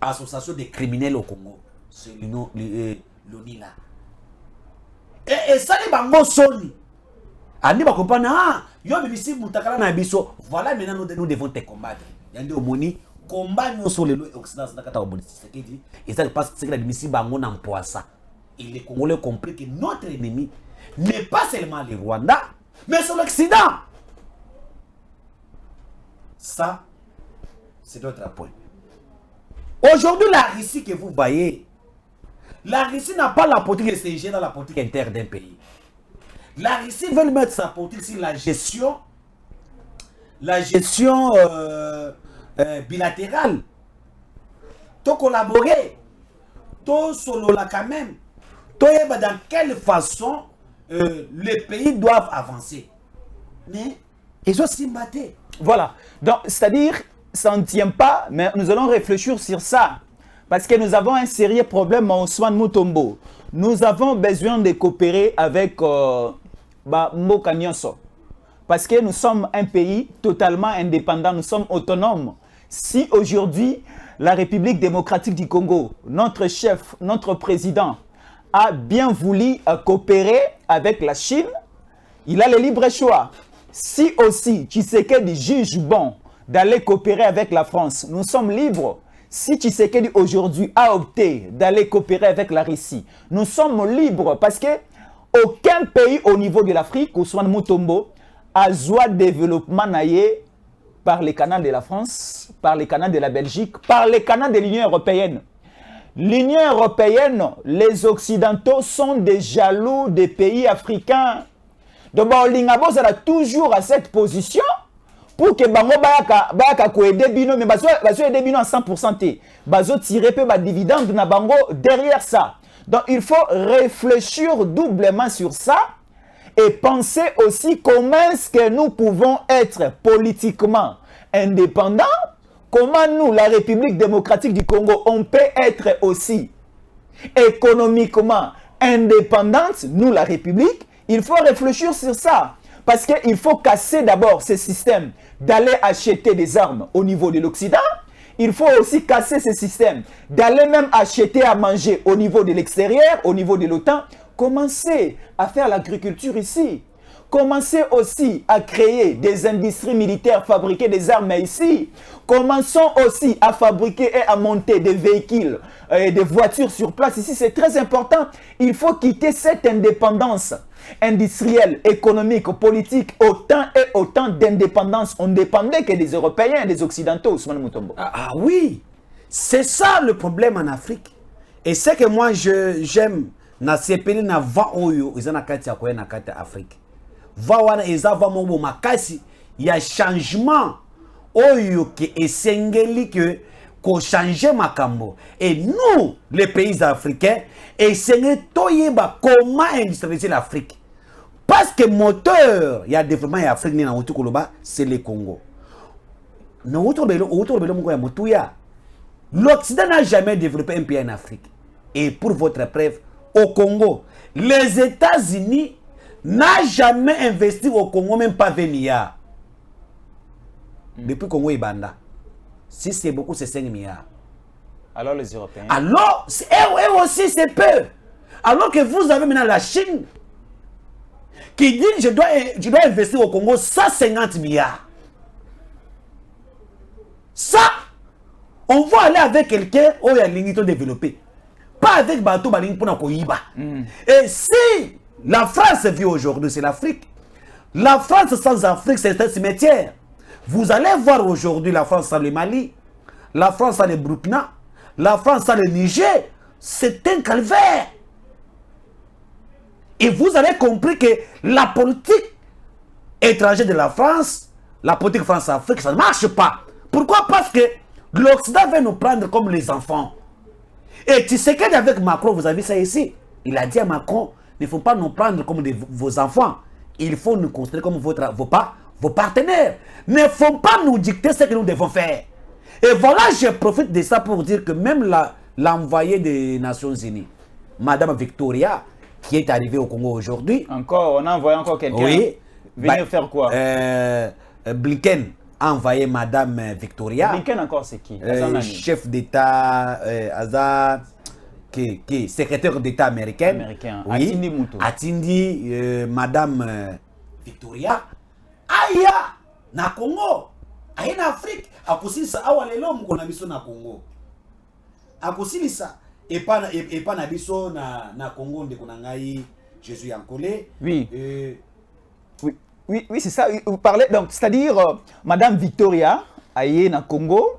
Association des criminels au Congo, c'est l'ONILA. Et ça les bango soni. Ani ba comprendre yo bimisi mutakala na biso. Voilà maintenant nous devons te combattre. Yande omoni combat nous sur le Occident ça kata oboni c'est qui dit et ça passe c'est que la bimisi bango na mpoasa. Et les Congolais compris que notre ennemi n'est pas seulement le Rwanda, mais c'est l'Occident. Ça c'est d'autres points. Aujourd'hui, la Russie que vous voyez, la Russie n'a pas la politique de s'ingérer dans la politique interne d'un pays. La Russie veut mettre sa politique sur la gestion bilatérale. To collaborer, to solo là quand même, to dans quelle façon les pays doivent avancer. Mais ils ont s'y battu. Voilà. Donc, c'est-à-dire, ça ne tient pas, mais nous allons réfléchir sur ça. Parce que nous avons un sérieux problème en Ousmane Mutombo. Nous avons besoin de coopérer avec Mboka Nyonso. Parce que nous sommes un pays totalement indépendant, nous sommes autonomes. Si aujourd'hui, la République démocratique du Congo, notre chef, notre président, a bien voulu coopérer avec la Chine, il a le libre choix. Si aussi Tshisekedi juge bon d'aller coopérer avec la France, nous sommes libres. Si Tshisekedi aujourd'hui a opté d'aller coopérer avec la Russie, nous sommes libres parce que aucun pays au niveau de l'Afrique, Ousmane Mutombo, a joué développement naïe par les canaux de la France, par les canaux de la Belgique, par les canaux de l'Union européenne. L'Union européenne, les Occidentaux sont des jaloux des pays africains. Donc, Lingabo sera toujours à cette position pour que Bango Bayaka koede bino, mais bazo aider bino à 100%. Bazo tirer peu ba dividende na Bango derrière ça. Donc, il faut réfléchir doublement sur ça et penser aussi comment est-ce que nous pouvons être politiquement indépendants. Comment nous, la République démocratique du Congo, on peut être aussi économiquement indépendante, nous, la République. Il faut réfléchir sur ça. Parce qu'il faut casser d'abord ce système d'aller acheter des armes au niveau de l'Occident. Il faut aussi casser ce système d'aller même acheter à manger au niveau de l'extérieur, au niveau de l'OTAN. Commencer à faire l'agriculture ici. Commencer aussi à créer des industries militaires, fabriquer des armes ici. Commençons aussi à fabriquer et à monter des véhicules et des voitures sur place ici. C'est très important. Il faut quitter cette indépendance industrielle, économique, politique, autant et autant d'indépendance. On ne dépendait que des Européens et des Occidentaux, Ousmane Mutombo. Ah oui, c'est ça le problème en Afrique. Et c'est que moi j'aime, na sepeli na va oyo, ils ont nakati ya koya nakati Afrique. Va wana eza va mobo makasi, il y a changement oyo ke esengeli que ko changer makambo. Et nous, les pays africains, essayons toyeba comment industrialiser l'Afrique. Parce que moteur, il y a développement en Afrique ni na wutu koloba, c'est le Congo. Na wutu belo moko ya motuya. L'Occident n'a jamais développé un pays en Afrique. Et pour votre preuve, au Congo, les États-Unis n'ont jamais investi au Congo, même pas 20 milliards. Depuis Congo et Banda. Si c'est beaucoup, c'est 5 milliards. Alors les Européens. Alors, eux aussi, c'est peu. Alors que vous avez maintenant la Chine qui dit je dois investir au Congo 150 milliards. Ça, on va aller avec quelqu'un où il y a l'unité développée. Pas avec bateau baling pour Nakoyiba. Et si La France vit aujourd'hui, c'est l'Afrique. La France sans Afrique, c'est un cimetière. Vous allez voir aujourd'hui la France sans le Mali, la France sans le Burkina, la France sans le Niger. C'est un calvaire. Et vous avez compris que la politique étrangère de la France, la politique France-Afrique, ça ne marche pas. Pourquoi? Parce que l'Occident veut nous prendre comme les enfants. Et tu sais qu'avec Macron, vous avez vu ça ici. Il a dit à Macron, il ne faut pas nous prendre comme vos enfants. Il faut nous considérer comme vos partenaires. Ne faut pas nous dicter ce que nous devons faire. Et voilà, je profite de ça pour dire que même l'envoyée des Nations Unies, Madame Victoria, qui est arrivée au Congo aujourd'hui. Encore, on a envoyé encore quelqu'un. Oui. Venir faire quoi? Blinken a envoyé Madame Victoria. Blinken encore, c'est qui? Chef d'État, qui secrétaire d'État américain. Oui. Atindi Moutou. Atindi Madame Victoria. Aya na Congo. Aya na Afrique. Akosilisa awa lelo mukona biso na Congo. Akosilisa et pas na biso na Congo ndeko na ngai Jésus Yankole. Oui. Oui, c'est ça. Vous parlez donc, c'est-à-dire Madame Victoria aye na Congo.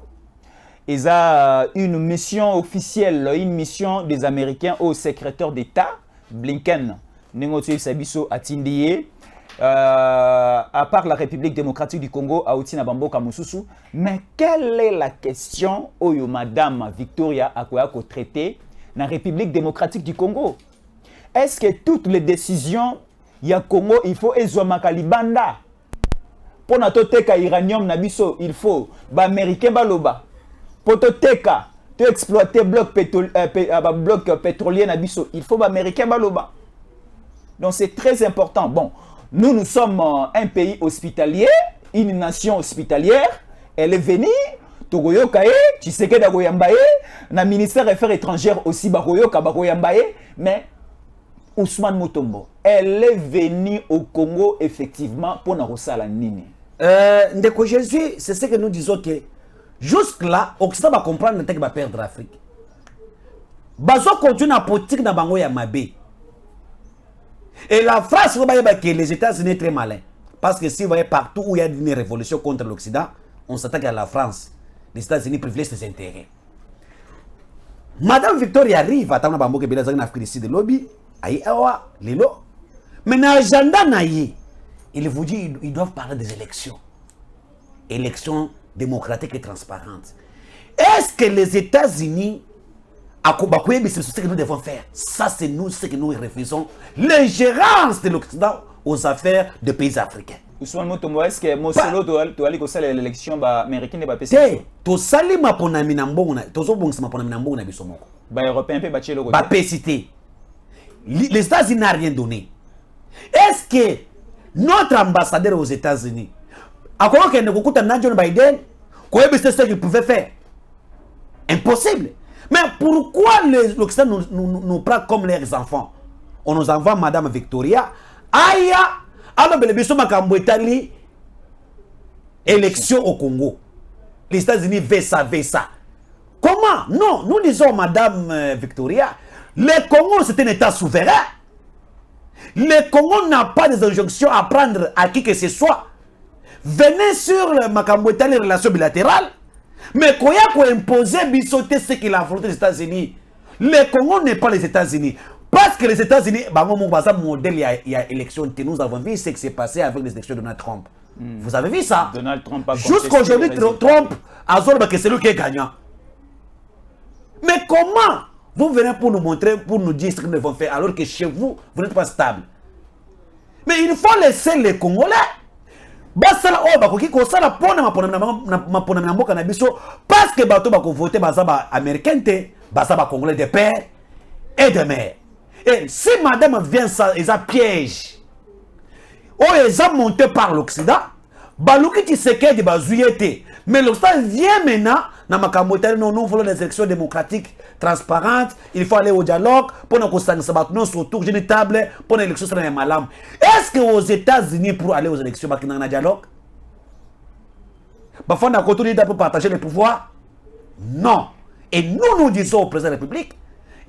Ils ont une mission officielle, une mission des Américains au secrétaire d'État, Blinken, Nengotuel Sabiso Atindiye, à part la République démocratique du Congo, à Outina Bambo Kamususu. Mais quelle est la question où Madame Victoria a traité dans la République démocratique du Congo? Est-ce que toutes les décisions, il y a Congo, il faut Ezoma Kalibanda? Pour notre teka iranium nabiso, il faut Américain Baloba. Pour te teka, te exploiter bloc pétrolier nabiso, il faut Américain Baloba. Donc c'est très important. Bon, nous sommes un pays hospitalier, une nation hospitalière. Elle est venue, Togoyo Kaye, tu sais que Dagoyambaye, na ministère des Affaires étrangères aussi Bagoyo Kabagoyambaye, mais Ousmane Mutombo, elle est venue au Congo effectivement pour Narosala Nini. Ndeko Jésus, c'est ce que nous disons que jusque-là, l'Occident va comprendre que va perdre l'Afrique. Bazo continue la politique dans Bango Yamabe. Et la France, vous voyez que les États-Unis sont très malins. Parce que si vous voyez partout où il y a une révolution contre l'Occident, on s'attaque à la France. Les États-Unis privilègent ses intérêts. Madame Victoria arrive à Tana Bambo Kebela Zang Afrique ici de lobby. Aïe, awa, lelo. Mais dans l'agenda, il vous dit ils doivent parler des élections. Élections démocratiques et transparentes. Est-ce que les États-Unis, c'est ce que nous devons faire? Ça, c'est nous, ce que nous refusons. L'ingérence de l'Occident aux affaires des pays africains. Ousmane Mutombo, est-ce que Mosolo doit aller à l'élection américaine de PCC? To sali ma ponami na mbongo na tozo bongisa ma ponami na mbongo na bisomoko. Ba européen pe bachelo ko. Ba PCT. Les États-Unis n'ont rien donné. Est-ce que notre ambassadeur aux États-Unis a quoi que ne John Biden, quoi c'est ce qu'il pouvait faire? Impossible. Mais pourquoi l'Occident nous prend comme leurs enfants? On nous envoie Madame Victoria. Aya, alors que les bisous Makambouetali, élection au Congo. Les États-Unis veulent ça. Comment? Non, nous disons Madame Victoria, le Congo c'est un État souverain. Le Congo n'a pas des injonctions à prendre à qui que ce soit. Venez sur le Makambouetali, les relations bilatérales. Mais quand il y a imposer bisoter ce qu'il a affronté les États-Unis, le Congo n'est pas les États-Unis. Parce que les États-Unis, modèle, il y a élection. Nous avons vu ce qui s'est passé avec les élections de Donald Trump. Vous avez vu ça? Donald Trump a jusqu'à aujourd'hui, Trump a dit que c'est lui qui est gagnant. Mais comment vous venez pour nous montrer, pour nous dire ce que nous devons faire, alors que chez vous, vous n'êtes pas stable? Mais il faut laisser les Congolais. Basala o bakoki ko sala pona mapona na mboka na biso parce que bato bako voter bazaba américain te bazaba congolais de père et de mère. Et si madame vient ça ils a piège. Oh ils ont monté par l'Occident, baluki ti seke de bazuyete. Mais l'Occident vient maintenant na makambo tali non nous voulons des élections démocratiques transparentes, il faut aller au dialogue pour nous constater non autour d'une table pour l'élection sur les malam. Est-ce que aux États-Unis pour aller aux élections ba kinana dialogue? Ba fond na continuer pour partager le pouvoir? Non. Et nous disons au président de la République,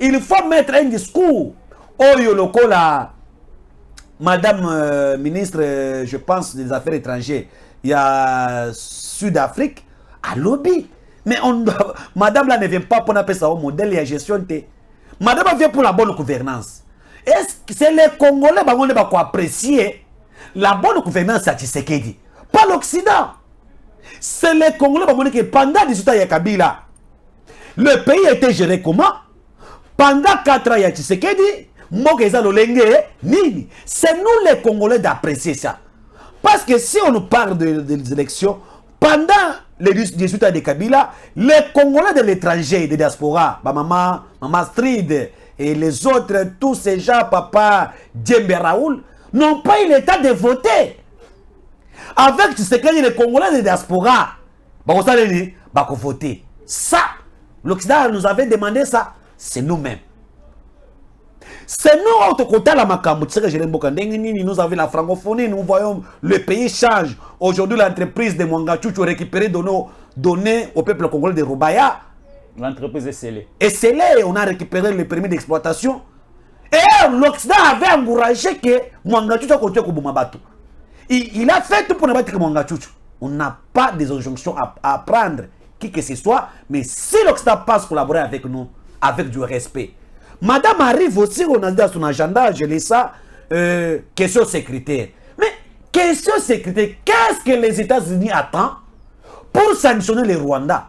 il faut mettre un discours au lokola Madame ministre, je pense, des Affaires étrangères, il y a Sud-Afrique, à lobby. Mais Madame là ne vient pas pour appeler ça au modèle et à gestion. Madame vient pour la bonne gouvernance. Est-ce que c'est les Congolais qui vont apprécier la bonne gouvernance à Tshisekedi? Pas l'Occident. C'est les Congolais qui vont dire que pendant 18 ans, il y a Kabila. Le pays a été géré comment? Pendant 4 ans, il y a Tshisekedi. C'est nous les Congolais d'apprécier ça. Parce que si on nous parle des élections, pendant les 18 ans de Kabila, les Congolais de l'étranger, des diaspora, Maman Strid et les autres, tous ces gens, Papa Djembe Raoul, n'ont pas eu l'état de voter. Avec Tshisekedi, les Congolais de diaspora, ils vont voter. Ça, l'Occident nous avait demandé ça, c'est nous-mêmes. C'est nous, autres côté la Makambu, nous avons la francophonie, nous voyons le pays change. Aujourd'hui, l'entreprise de Mwangachuchu récupéré de nos données au peuple congolais de Rubaya. L'entreprise est scellée. Et scellée, on a récupéré le permis d'exploitation. Et l'Occident avait encouragé que Mwangachuchu continue à Boumabatou. Il a fait tout pour ne pas être Mwangachuchu. On n'a pas des injonctions à prendre qui que ce soit, mais si l'Occident passe collaborer avec nous, avec du respect. Madame arrive aussi, on a dit à son agenda, je lis ça, question sécuritaire. Mais question sécuritaire, qu'est-ce que les États-Unis attendent pour sanctionner le Rwanda?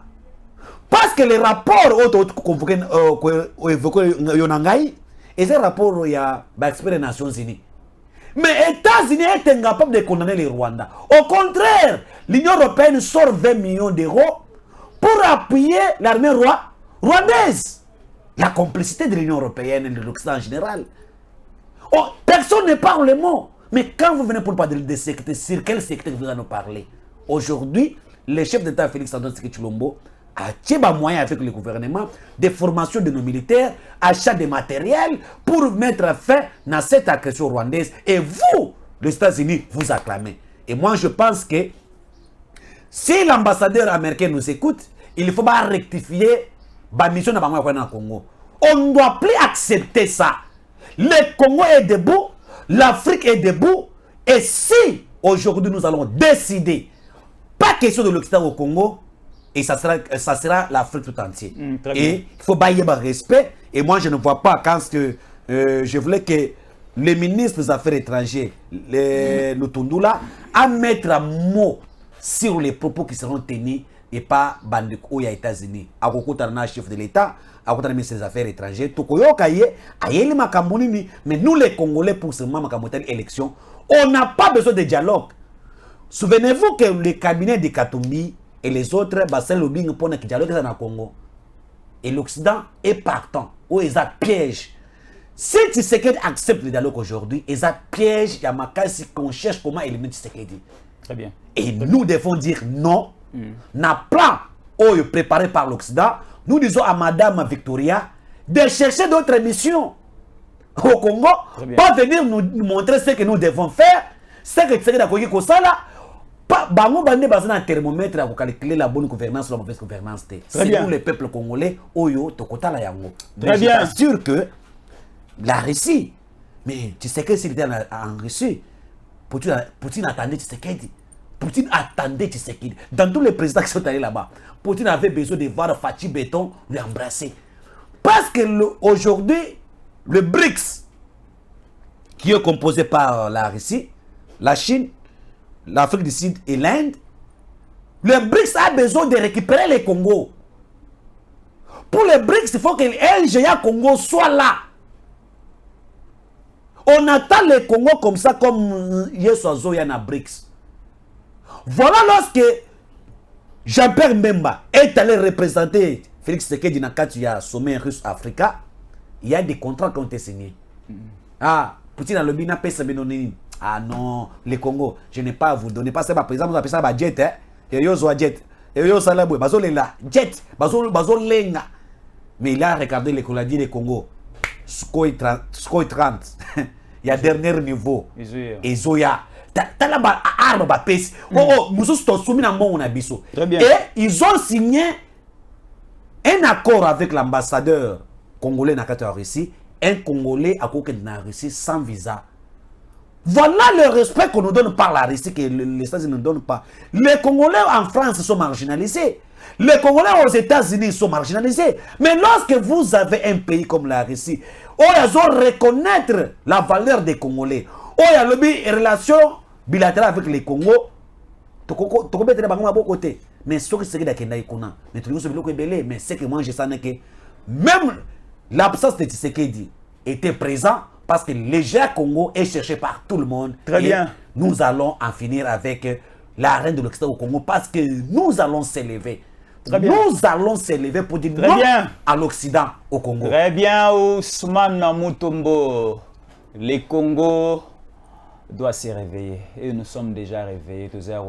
Parce que les rapports convoqués Yonangai, et ces rapports, il y a des Nations Unies. Mais les États-Unis sont incapables de condamner le Rwanda. Au contraire, l'Union européenne sort 20 millions d'euros pour appuyer l'armée rwandaise. La complicité de l'Union européenne et de l'Occident en général. Oh, personne ne parle le mot. Mais quand vous venez pour parler de sécurité, sur quel secteur vous allez nous parler? Aujourd'hui, le chef d'État Félix Antoine Tshisekedi Tshilombo a tiré des moyens avec le gouvernement de formation de nos militaires, achat de matériel pour mettre fin à cette agression rwandaise. Et vous, les États-Unis, vous acclamez. Et moi, je pense que si l'ambassadeur américain nous écoute, il faut pas rectifier la mission de Congo. On ne doit plus accepter ça. Le Congo est debout, l'Afrique est debout. Et si aujourd'hui nous allons décider, pas question de l'Occident au Congo, et ça sera l'Afrique tout entière. Et il faut bailler le respect. Et moi je ne vois pas quand je voulais que le ministre des Affaires étrangères, le Tundula, à mettre un mot sur les propos qui seront tenus et pas Bandeko aux États-Unis. À côté de chef de l'État, à côté de ministre des Affaires étrangères, Tokoyo Kaye, Ayeli Makambouni, mais nous les Congolais pour ce moment élection, on n'a pas besoin de dialogue. Souvenez-vous que le cabinet de Katumbi et les autres, c'est le lobbying pour le dialogue dans le Congo. Et l'Occident est partant, où ils ont piège. Si Tshisekedi accepte le dialogue aujourd'hui, ils ont piège, il y a Makasi qu'on cherche comment éliminer Tshisekedi. Très bien. Et nous devons dire non. N'a plan préparé par l'Occident, nous disons à Madame Victoria de chercher d'autres missions au Congo, pas venir nous montrer ce que nous devons faire, ce que tu sais que ça là, pas bango bandé basé un thermomètre pour calculer la bonne gouvernance ou la mauvaise gouvernance. C'est nous le peuple congolais, oyo tokota la yango. Très bien. Je suis sûr que la Russie, mais tu sais que s'il était en Russie, Poutine attendait Tshisekedi. Poutine attendait Tshisekedi. Dans tous les présidents qui sont allés là-bas, Poutine avait besoin de voir Fatih Béton lui embrasser. Parce que aujourd'hui, le BRICS, qui est composé par la Russie, la Chine, l'Afrique du Sud et l'Inde, le BRICS a besoin de récupérer les Congo. Pour le BRICS, il faut que LGA Congo soit là. On attend les Congo comme ça, comme Yesozo Yana BRICS. Voilà lorsque Jean-Pierre Mbemba est allé représenter Félix Tshisekedi dans le sommet russe-africain, il y a des contrats qui ont été signés. Ah, Poutine a le bina pesa benonini. Ah non, les Congo, je n'ai pas à vous donner. Parce que par exemple, vous appelez ça un jet, hein? Et yo zo jet. Et yo salabou, bazo lela, jet, bazo lenga. Mais il a regardé les colonies des Congo. Skoi 30. Il y a dernier niveau. Et Zoya. T'as là arme ba pesi. Oh, muso sto soumi na mon abiso. Et ils ont signé un accord avec l'ambassadeur congolais na Russie, un Congolais à côté de la Russie sans visa. Voilà le respect qu'on nous donne par la Russie que les États-Unis ne donnent pas. Les Congolais en France sont marginalisés. Les Congolais aux États-Unis sont marginalisés. Mais lorsque vous avez un pays comme la Russie, où ils ont reconnaître la valeur des Congolais, où il y a une relation bilatérale avec les Congos, mais ce qui c'est mais c'est que moi je sens que même l'absence de Tshisekedi était présent parce que les gens Congo est cherché par tout le monde. Très bien. Nous allons en finir avec la reine de l'Occident au Congo parce que nous allons s'élever. Nous allons s'élever pour dire non à l'Occident au Congo. Très bien, Ousmane Mutombo. Les Congos doivent se réveiller. Et nous sommes déjà réveillés. Déjà,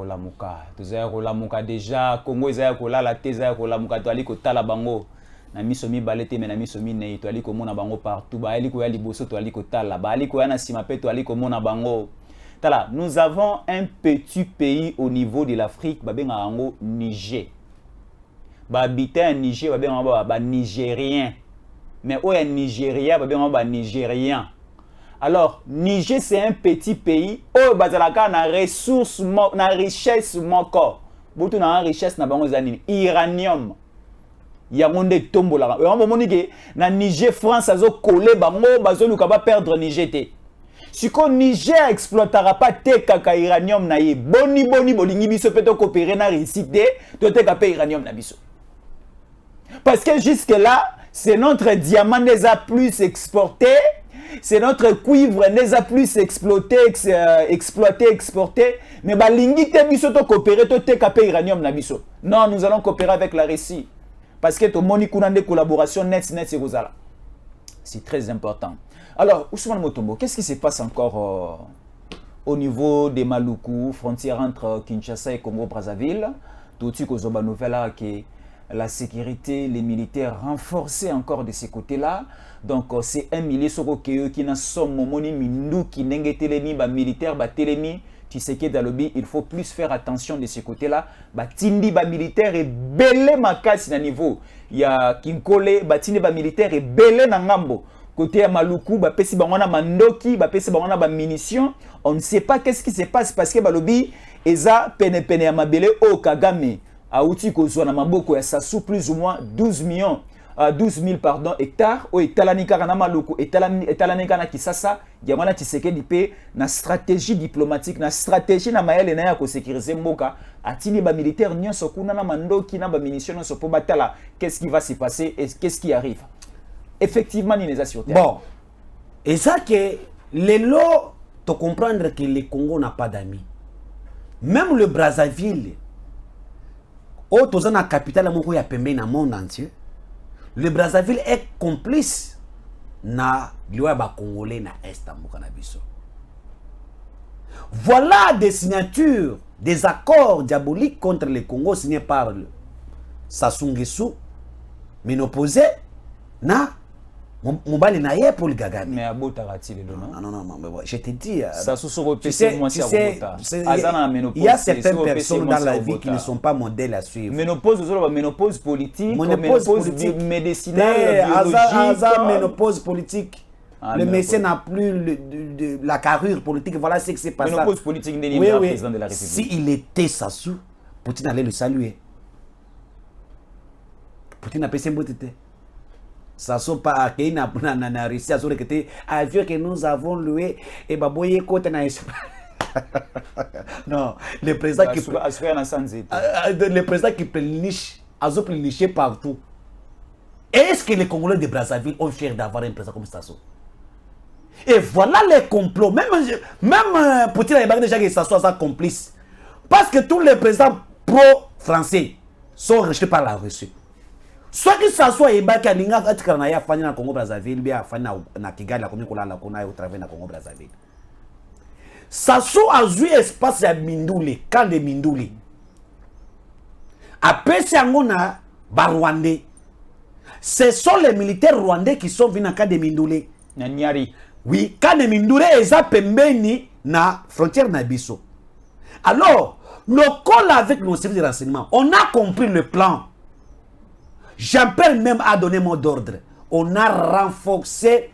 Congo, la Teza, Lamuka, Toaliko Talabango. Na misomi balete mais na misomi nei toaliko mona bango partout. Ba aliko ya liboso toaliko tala. Ba aliko ya na simape toaliko mona bango. Tala, nous avons un petit pays au niveau de l'Afrique, babenga ango Niger. Ba habiter en Niger, babenga ba Nigérien. Mais où est Nigeria, babenga ba Nigérien. Alors, Niger c'est un petit pays où bazalaka na ressources na richesse moko. Botu na richesse na bango zanini uranium. Yamonde tombola. Na Niger France azo collé bango bazo luka ba perdre Niger te. Si ko Niger exploitera pas te kaka uranium na ye boni bolingi biso peut coopérer na réussite to te kapa uranium na biso. Parce que jusque là, c'est notre diamant les a plus exporté, c'est notre cuivre les a plus exporté, mais balingi te biso to coopérer to te kapa uranium na biso. Non, nous allons coopérer avec la Russie. Parce que tout le monde a des collaborations net et Rosala. C'est très important. Alors, Ousmane Mutombo, qu'est-ce qui se passe encore au niveau des Maluku, frontière entre Kinshasa et Congo-Brazzaville? Tout de suite, aux nouvelles que la sécurité, les militaires renforcés encore de ces côtés-là. Donc, c'est un millier qui n'a somme moni mindu qui n'engage télémi, militaire, télémi. Tu sais que dans le il faut plus faire attention de ce côté-là. Tindi ba militaire et belé makasi na niveau. Il y a Kinkole, tindi ba militaire et belé na ngambo. Côté Maluku, pesi bangwana mandoki, pesi bangwana ba munitions. On ne sait pas qu'est-ce qui se passe parce que balobi eza pene ya mabele o Kagame. Aouti kozwa na maboko ya Sassou plus ou moins 12 000 hectares au Etalanika na Maluku Etalanika na Kisasa Yamana Tshisekedi pe na stratégie diplomatique na stratégie na mayele na ya ko sécuriser mboka atini ba militaire nyonso kuna na mandoki na ba munitions nyonso po batala qu'est-ce qui va se passer et qu'est-ce qui arrive effectivement ni les assurer. Bon et ça que les lots te comprendre que le Congo n'a pas d'amis, même le Brazzaville au tozana capitale moko ya pembe na monde entier. Le Brazzaville est complice na liwa ba Congolais na Est na biso. Voilà des signatures, des accords diaboliques contre le Congo signés par Sassou Nguesso, Ménoposé, na Mobali na ye pour le Kagame. Mais abota ratile non. Non, je te dis. Tu sais, il y a certaines personnes dans la vie qui ne sont pas modèles à suivre. Ménopause politique, ménopause médicinale, biologique. Ménopause politique. Le médecin n'a plus la carrure politique. Voilà ce qui s'est passé. Ménopause politique, oui. président de la République. S'il était Sassou, Poutine allait le saluer. Poutine a payé un ça ne sont pas à qui n'a réussi à se avion que nous avons loué et baboye côté na non le président qui le président qui pléniche a pléniché partout. Est-ce que les Congolais de Brazzaville ont fier d'avoir un président comme Sassou? Et voilà les complots. Même Poutine a déjà que Sassou soit complice parce que tous les présidents pro-français sont rejetés par la Russie. Soit que ça soit Ebaka Linga Atikana ya fanya na Congo Brazzaville bien fanya na Kigali la commune kola la kona au travers na Congo Brazzaville. Sassou a joué espace ya Minduli, camp de Minduli. Après c'est ngona ba Rwandais. Ce sont les militaires rwandais qui sont venus dans camp de Minduli. Na Nyari. Oui, camp de Minduli eza pembeni na frontière na biso. Alors, le col avec nos services de renseignement, on a compris le plan. Jean-Pierre même a donné mot d'ordre. On a renforcé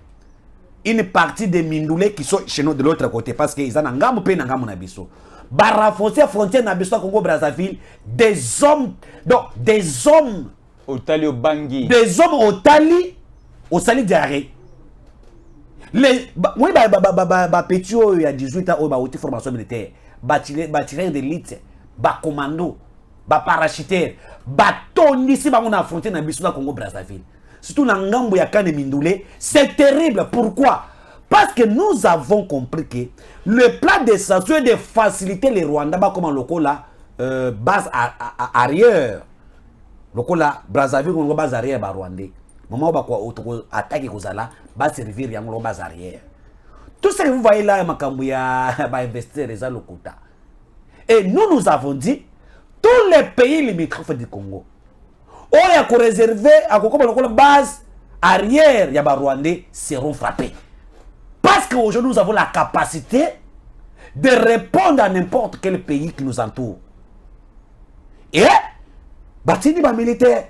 une partie des Mindoulé qui sont chez nous de l'autre côté parce qu'ils ont un gamme pe na gamme na biso. Ba renforcer la frontière na biso Congo Brazzaville des hommes Otali Obangi. Des hommes au Tali au Sali Diaré. Les oui ba petit il y a 18 ans ba outil formation militaire. Ba tireur d'élite, ba commando, ba parachuteur, ba toni si ba on affronter na biso na Congo Brazzaville. Surtout dans Ngambo ya Kane Mindoulé, c'est terrible. Pourquoi? Parce que nous avons compris que le plan de sanctions de faciliter les Rwandais comme lokola base arrière. Lokola Brazzaville on base arrière ba Rwandais. Moment ba quoi attaquer kozala ba servir yango base arrière. Tout ce que vous voyez là makambo ya ba investir les alokota. Et nous avons dit tous les pays limitrophes du Congo on a réservé à la base arrière ya Rwandais seront frappés. Parce qu'aujourd'hui nous avons la capacité de répondre à n'importe quel pays qui nous entoure. Et bâtir des militaires,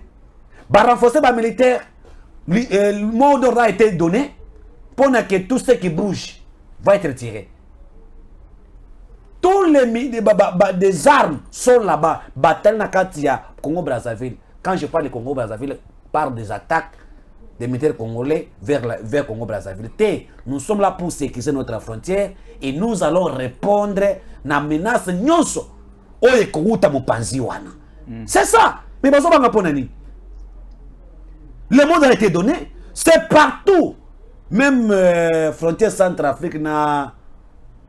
renforcer les militaires, le mot d'ordre a été donné pour que tout ce qui bouge va être tiré. Tous les des armes sont là-bas. Bataille na Katia, Congo Brazzaville. Quand je parle de Congo Brazzaville, par des attaques des militaires congolais vers Congo Brazzaville. Nous sommes là pour sécuriser notre frontière et nous allons répondre à la menace nyonso. C'est ça. Mais le monde a été donné. C'est partout. Même frontière Centrafrique na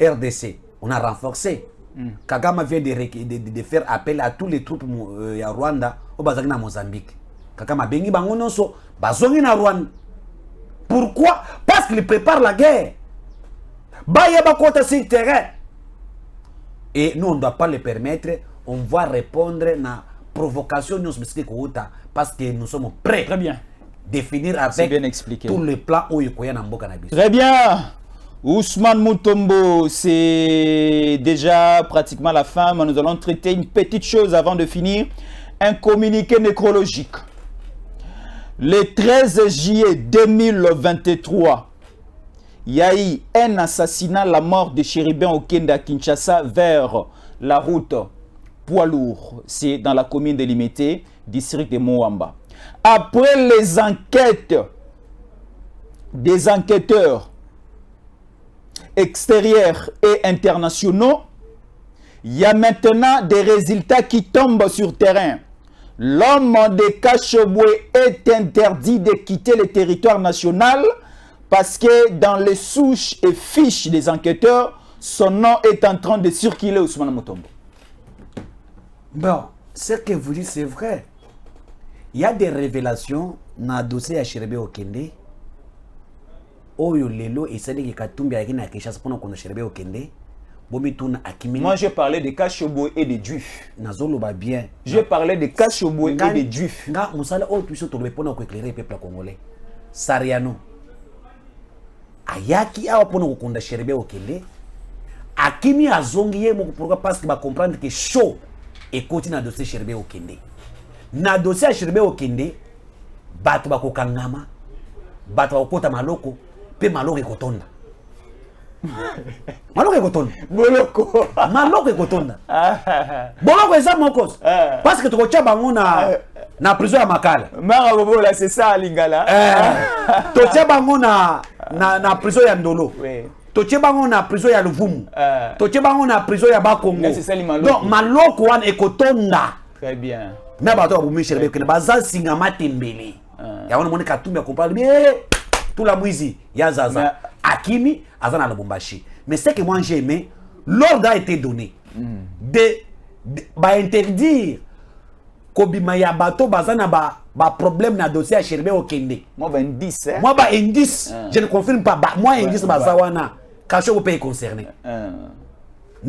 RDC. On a renforcé. Kagame vient de faire appel à tous les troupes à Rwanda au Bazagna Mozambique. Kagame bengi bango nonso bazongi na Rwanda. Pourquoi? Parce qu'il prépare la guerre. Baya ba kota sur terrain. Et nous on ne doit pas le permettre. On va répondre na provocation parce que nous sommes prêts. Très bien. Définir avec bien expliqué. Tout le plan où il y a un mboka na biso. Très bien. Ousmane Mutombo, c'est déjà pratiquement la fin, mais nous allons traiter une petite chose avant de finir. Un communiqué nécrologique. Le 13 juillet 2023, il y a eu un assassinat, la mort de Chéribin Okende à Kinshasa vers la route poids lourd. C'est dans la commune de Limité, district de Moamba. Après les enquêtes des enquêteurs extérieurs et internationaux, il y a maintenant des résultats qui tombent sur terrain. L'homme de Kachobwe est interdit de quitter le territoire national parce que dans les souches et fiches des enquêteurs, son nom est en train de circuler Ousmane Mutombo. Bon, ce que vous dites, c'est vrai. Il y a des révélations dans le dossier à Chéribé Okende. Oyo lelo et celle qui katumbi avec na Kinshasa pour nous Chéribé Okende. Moi, je parlais de Kachobwe et de Juifs. Bien. Je parlais de Kachobwe et de Juifs. Nga musala o tuiso to pour éclairer le peuple congolais. Sariano. Ayaki awa pour nous konda Chéribé Okende. Akimi azongi ye moko pourquoi parce qu'il va comprendre que chaud et continue à dossier Chéribé Okende. Na dossier Chéribé Okende, bato ba kokangama, bato ba kokota maloko, pe maloko ekotonda. Maloko ekotonda. Boloko. Maloko ekotonda. Boloko eza mokos. Parce que tu bango na prison ya Makala. Mara bobola c'est ça lingala. Tu bango na prison ya Ndolo. Oui. Tu bango na prison ya Luvumu. Tu bango na prison ya Bakongo. C'est ça li maloko. Donc maloko wan ekotonda. Très bien. Na bato ba Michel Bekele baza singa matembele. Ya wana moni katumbi comprendre bien. Tout la mwizi ya Zaza. Akimi azana Lubumbashi. Mais ce que moi j'ai aimé, l'ordre a été donné de interdire kobima ya bato bazana ba problème na dossier à Chéribé Okende. Moi ba indice. Moi ba indice, je ne confirme pas. Moi indice bazawana. Kachobwe est concerné.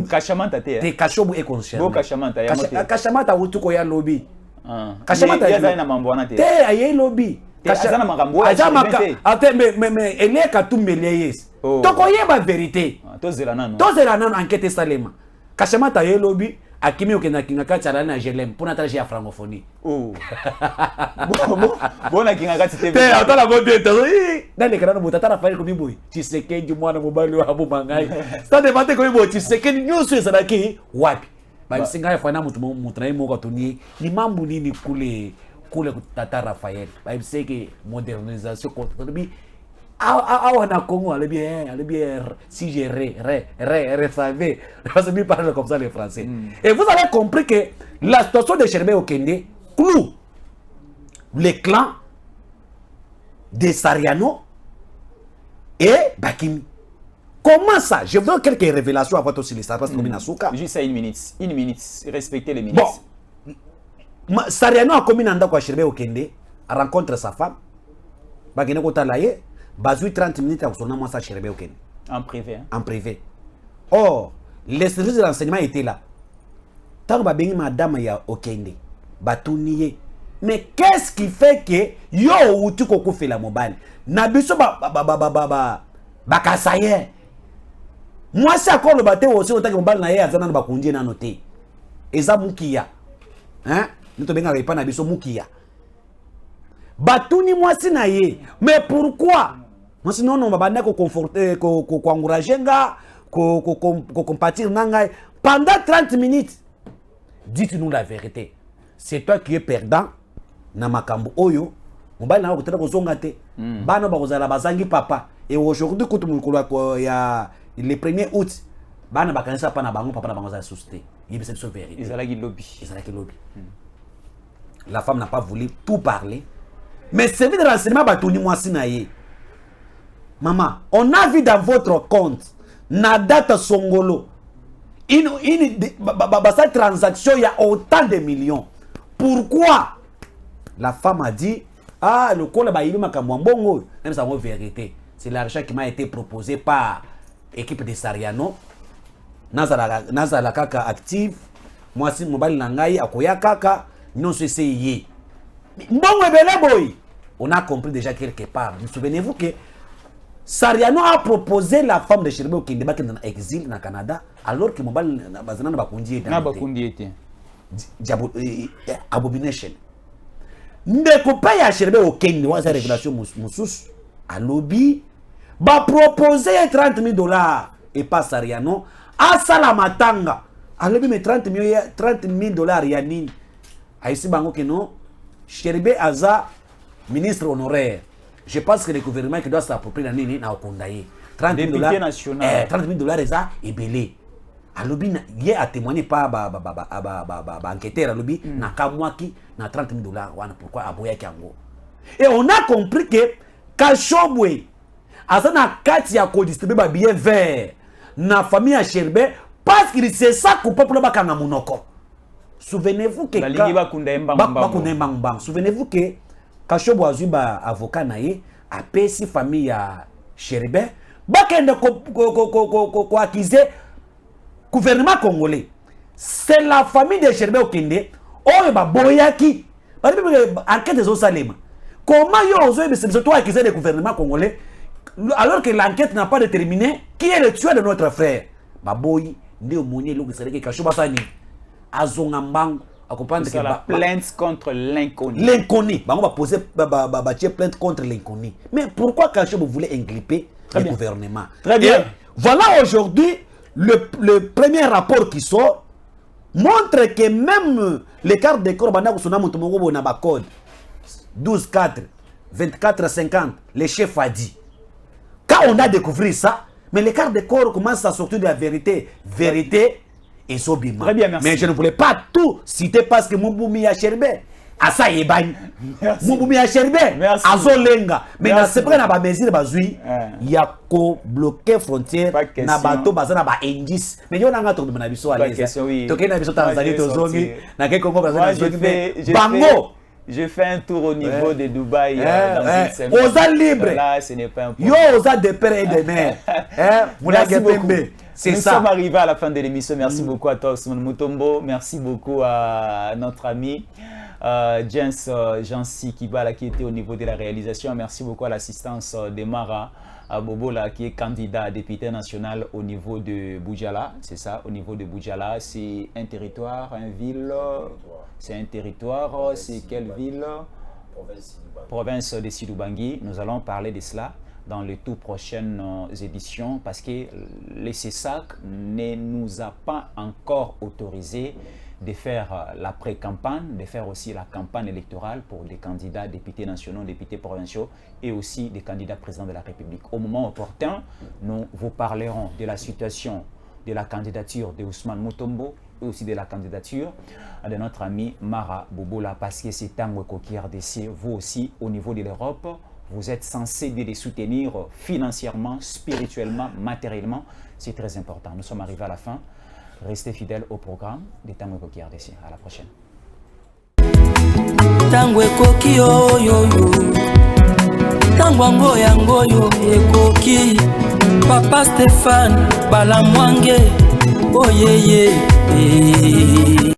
Kachamanta te. Te Kachobwe est concerné. Bo Kachamanta ya mote. Kachamanta wutuko ya lobby. Kachamanta ya na mambwana te. Te aye lobby. Azana makambo. Attends mais elle est katumbele yes. Toko yeba vérité. Tozela nano. Tozela nano enquête salema. Kachamanta ye lobby akimi okenda kinga tchala na jelem pour natala ya francophonie. Oh. Bon kinga kati te. Te atala bonde to. Dans les canaux mutata Raphaël komi boy. Tshisekedi mwana mobali wa Abu Mangai. Ça demande komi boy Tshisekedi nyuso ezalaki wapi. Ba bisinga ya fana mutu mutrayi moko toni ni mambu nini kule tata Raphaël. Ba biseke modernisation contre na Congo, allez bien, si j'ai savais, parce que lui parle comme ça les Français. Et vous avez compris que la situation de Cherbé Okende cloue les clans de Sariano et Bakimi. Comment ça? Je veux quelques révélations avant aussi les stars parce que comme Nasuka. Juste à une minute, respectez les minutes. Bon, Sariano a commis un quoi Cherbé Okende rencontre sa femme. Bakine Kotalaye. Bazui 30 minutes à son nom, ça chez Rebeuken. En privé. Hein? En privé. Or, les services de renseignement étaient là. Tant que bien madame ya Okende, Batouniye. Mais qu'est-ce qui fait que yo ou tu koko fait la mobile? Nabiso bakasaye. Moi c'est encore le bateau aussi autant que mobile na ye azana ba kundie na noté. Eza mukia. Hein? Nous te benga pas nabiso mukia. Batouni moi si na ye. Mais pourquoi? Moi sinon on va ko conforter ko encourager nga ko compatir nanga pendant 30 minutes. Dites-nous la vérité. C'est toi qui es perdant na makambo oyo. Mobali na ko tena ko zonga te. Bana ba kozala bazangi papa et aujourd'hui ko tumukula ko ya le 1er août bana ba kanisa pa na bango papa na bango za société. Il c'est une vérité. Ils allaient lobby. La femme n'a pas voulu tout parler. Mais c'est vite de renseignement Batouni moi si na ye. Maman, on a vu dans votre compte Nadata Songolo cette transaction il y a autant de millions. Pourquoi? La femme a dit ah le col ba yima kamwambongo même ça c'est vérité. C'est l'argent qui m'a été proposé par équipe de Sariano. Nazala kaka active. Moi si mobile nangai akoya kaka non c'est yé. Mbongo ebele boy. On a compris déjà quelque part. Vous souvenez-vous que Sariano a proposé la femme de Cherbé Okende qui est en exil au Canada alors que mobile bazana na bakundi était. Abomination. Ndeko pa ya Cherbé Okende wa sa révélation musus à lobby ba proposer $30,000 et pas Sariano à Salamatanga. À lobby mais $30,000 ya nini? Aïsi bango que non Cherbé Aza ministre honoraire. Je pense que le gouvernement qui doit s'approprier la nini na okondaye. Député national. $30,000 eza ebele. Alobi ye a témoigné pas enquêteur alobi na kamwaki na $30,000 wana pourquoi aboya kiango. Et on a compris que Kashobwe azana kati ya ko distribuer ba billet vert na famille ya Cherbé parce qu'il c'est ça que peuple ba kanga munoko. Souvenez-vous que souvenez-vous que Kashobo azuba avocat naye a pesi famille ya Cherbé bakende ko accuser gouvernement congolais. C'est la famille de Cherbé Okende oyo ba boyaki ba enquête des Osalema. Comment yo ozo c'est toi accuser le gouvernement congolais alors que l'enquête n'a pas déterminé qui est le tueur de notre frère. Ba boyi ndio monye lo kisereke Kashobo sani azonga mbangu. C'est la plainte contre l'inconnu. L'inconnu. On va poser plainte contre l'inconnu. Mais pourquoi Kashobo voulait inculper le gouvernement? Très bien. Et voilà aujourd'hui le premier rapport qui sort montre que même les cartes de corps na ba code 12-4, 24-50, le chef a dit. Quand on a découvert ça, mais les cartes de corps commencent à sortir de la vérité. Vérité. Et Sobima. Très bien, merci. Mais je ne voulais pas tout citer parce que Mouboumi a Cherbé. Asa Ebani. Mouboumi a Cherbé. Azolenga. Mais c'est pas na ba mesure bazui. Il y a ko bloquer frontière na bato bazana ba indice. Mais yo nanga to na biso à l'aise. Toké na biso Tanzanie to zongi. Na ke Congo bazana zongi. Bango. Je fais un tour au niveau de Dubaï dans une semaine. Oza libre. Là, ce n'est pas un problème. Yo oza de père et de mère. Merci beaucoup. C'est Nous ça. sommes arrivés à la fin de l'émission. Merci beaucoup à toi, Ousmane Mutombo. Merci beaucoup à notre ami Jens Jansi Kibala qui était au niveau de la réalisation. Merci beaucoup à l'assistance de Mara Bobola qui est candidat à député national au niveau de Boudjala, c'est ça, au niveau de Boudjala, c'est un territoire, une ville, c'est un territoire, c'est quelle ville? Province de Sidou-Bangui. Nous allons parler de cela dans les toutes prochaines éditions parce que le CESAC ne nous a pas encore autorisé de faire la pré-campagne, de faire aussi la campagne électorale pour des candidats députés nationaux, députés provinciaux et aussi des candidats présidents de la République. Au moment opportun, nous vous parlerons de la situation de la candidature de Ousmane Mutombo et aussi de la candidature de notre ami Mara Bobola parce que c'est Tango Koki RDC, vous aussi au niveau de l'Europe, vous êtes censés de les soutenir financièrement, spirituellement, matériellement, c'est très important. Nous sommes arrivés à la fin. Restez fidèles au programme de Tango Koki RDC. À la prochaine. Tango Koki yo yo yo. Tango yango yo ekoki. Papa Stéphane Balamwange. Oh yeah yeah.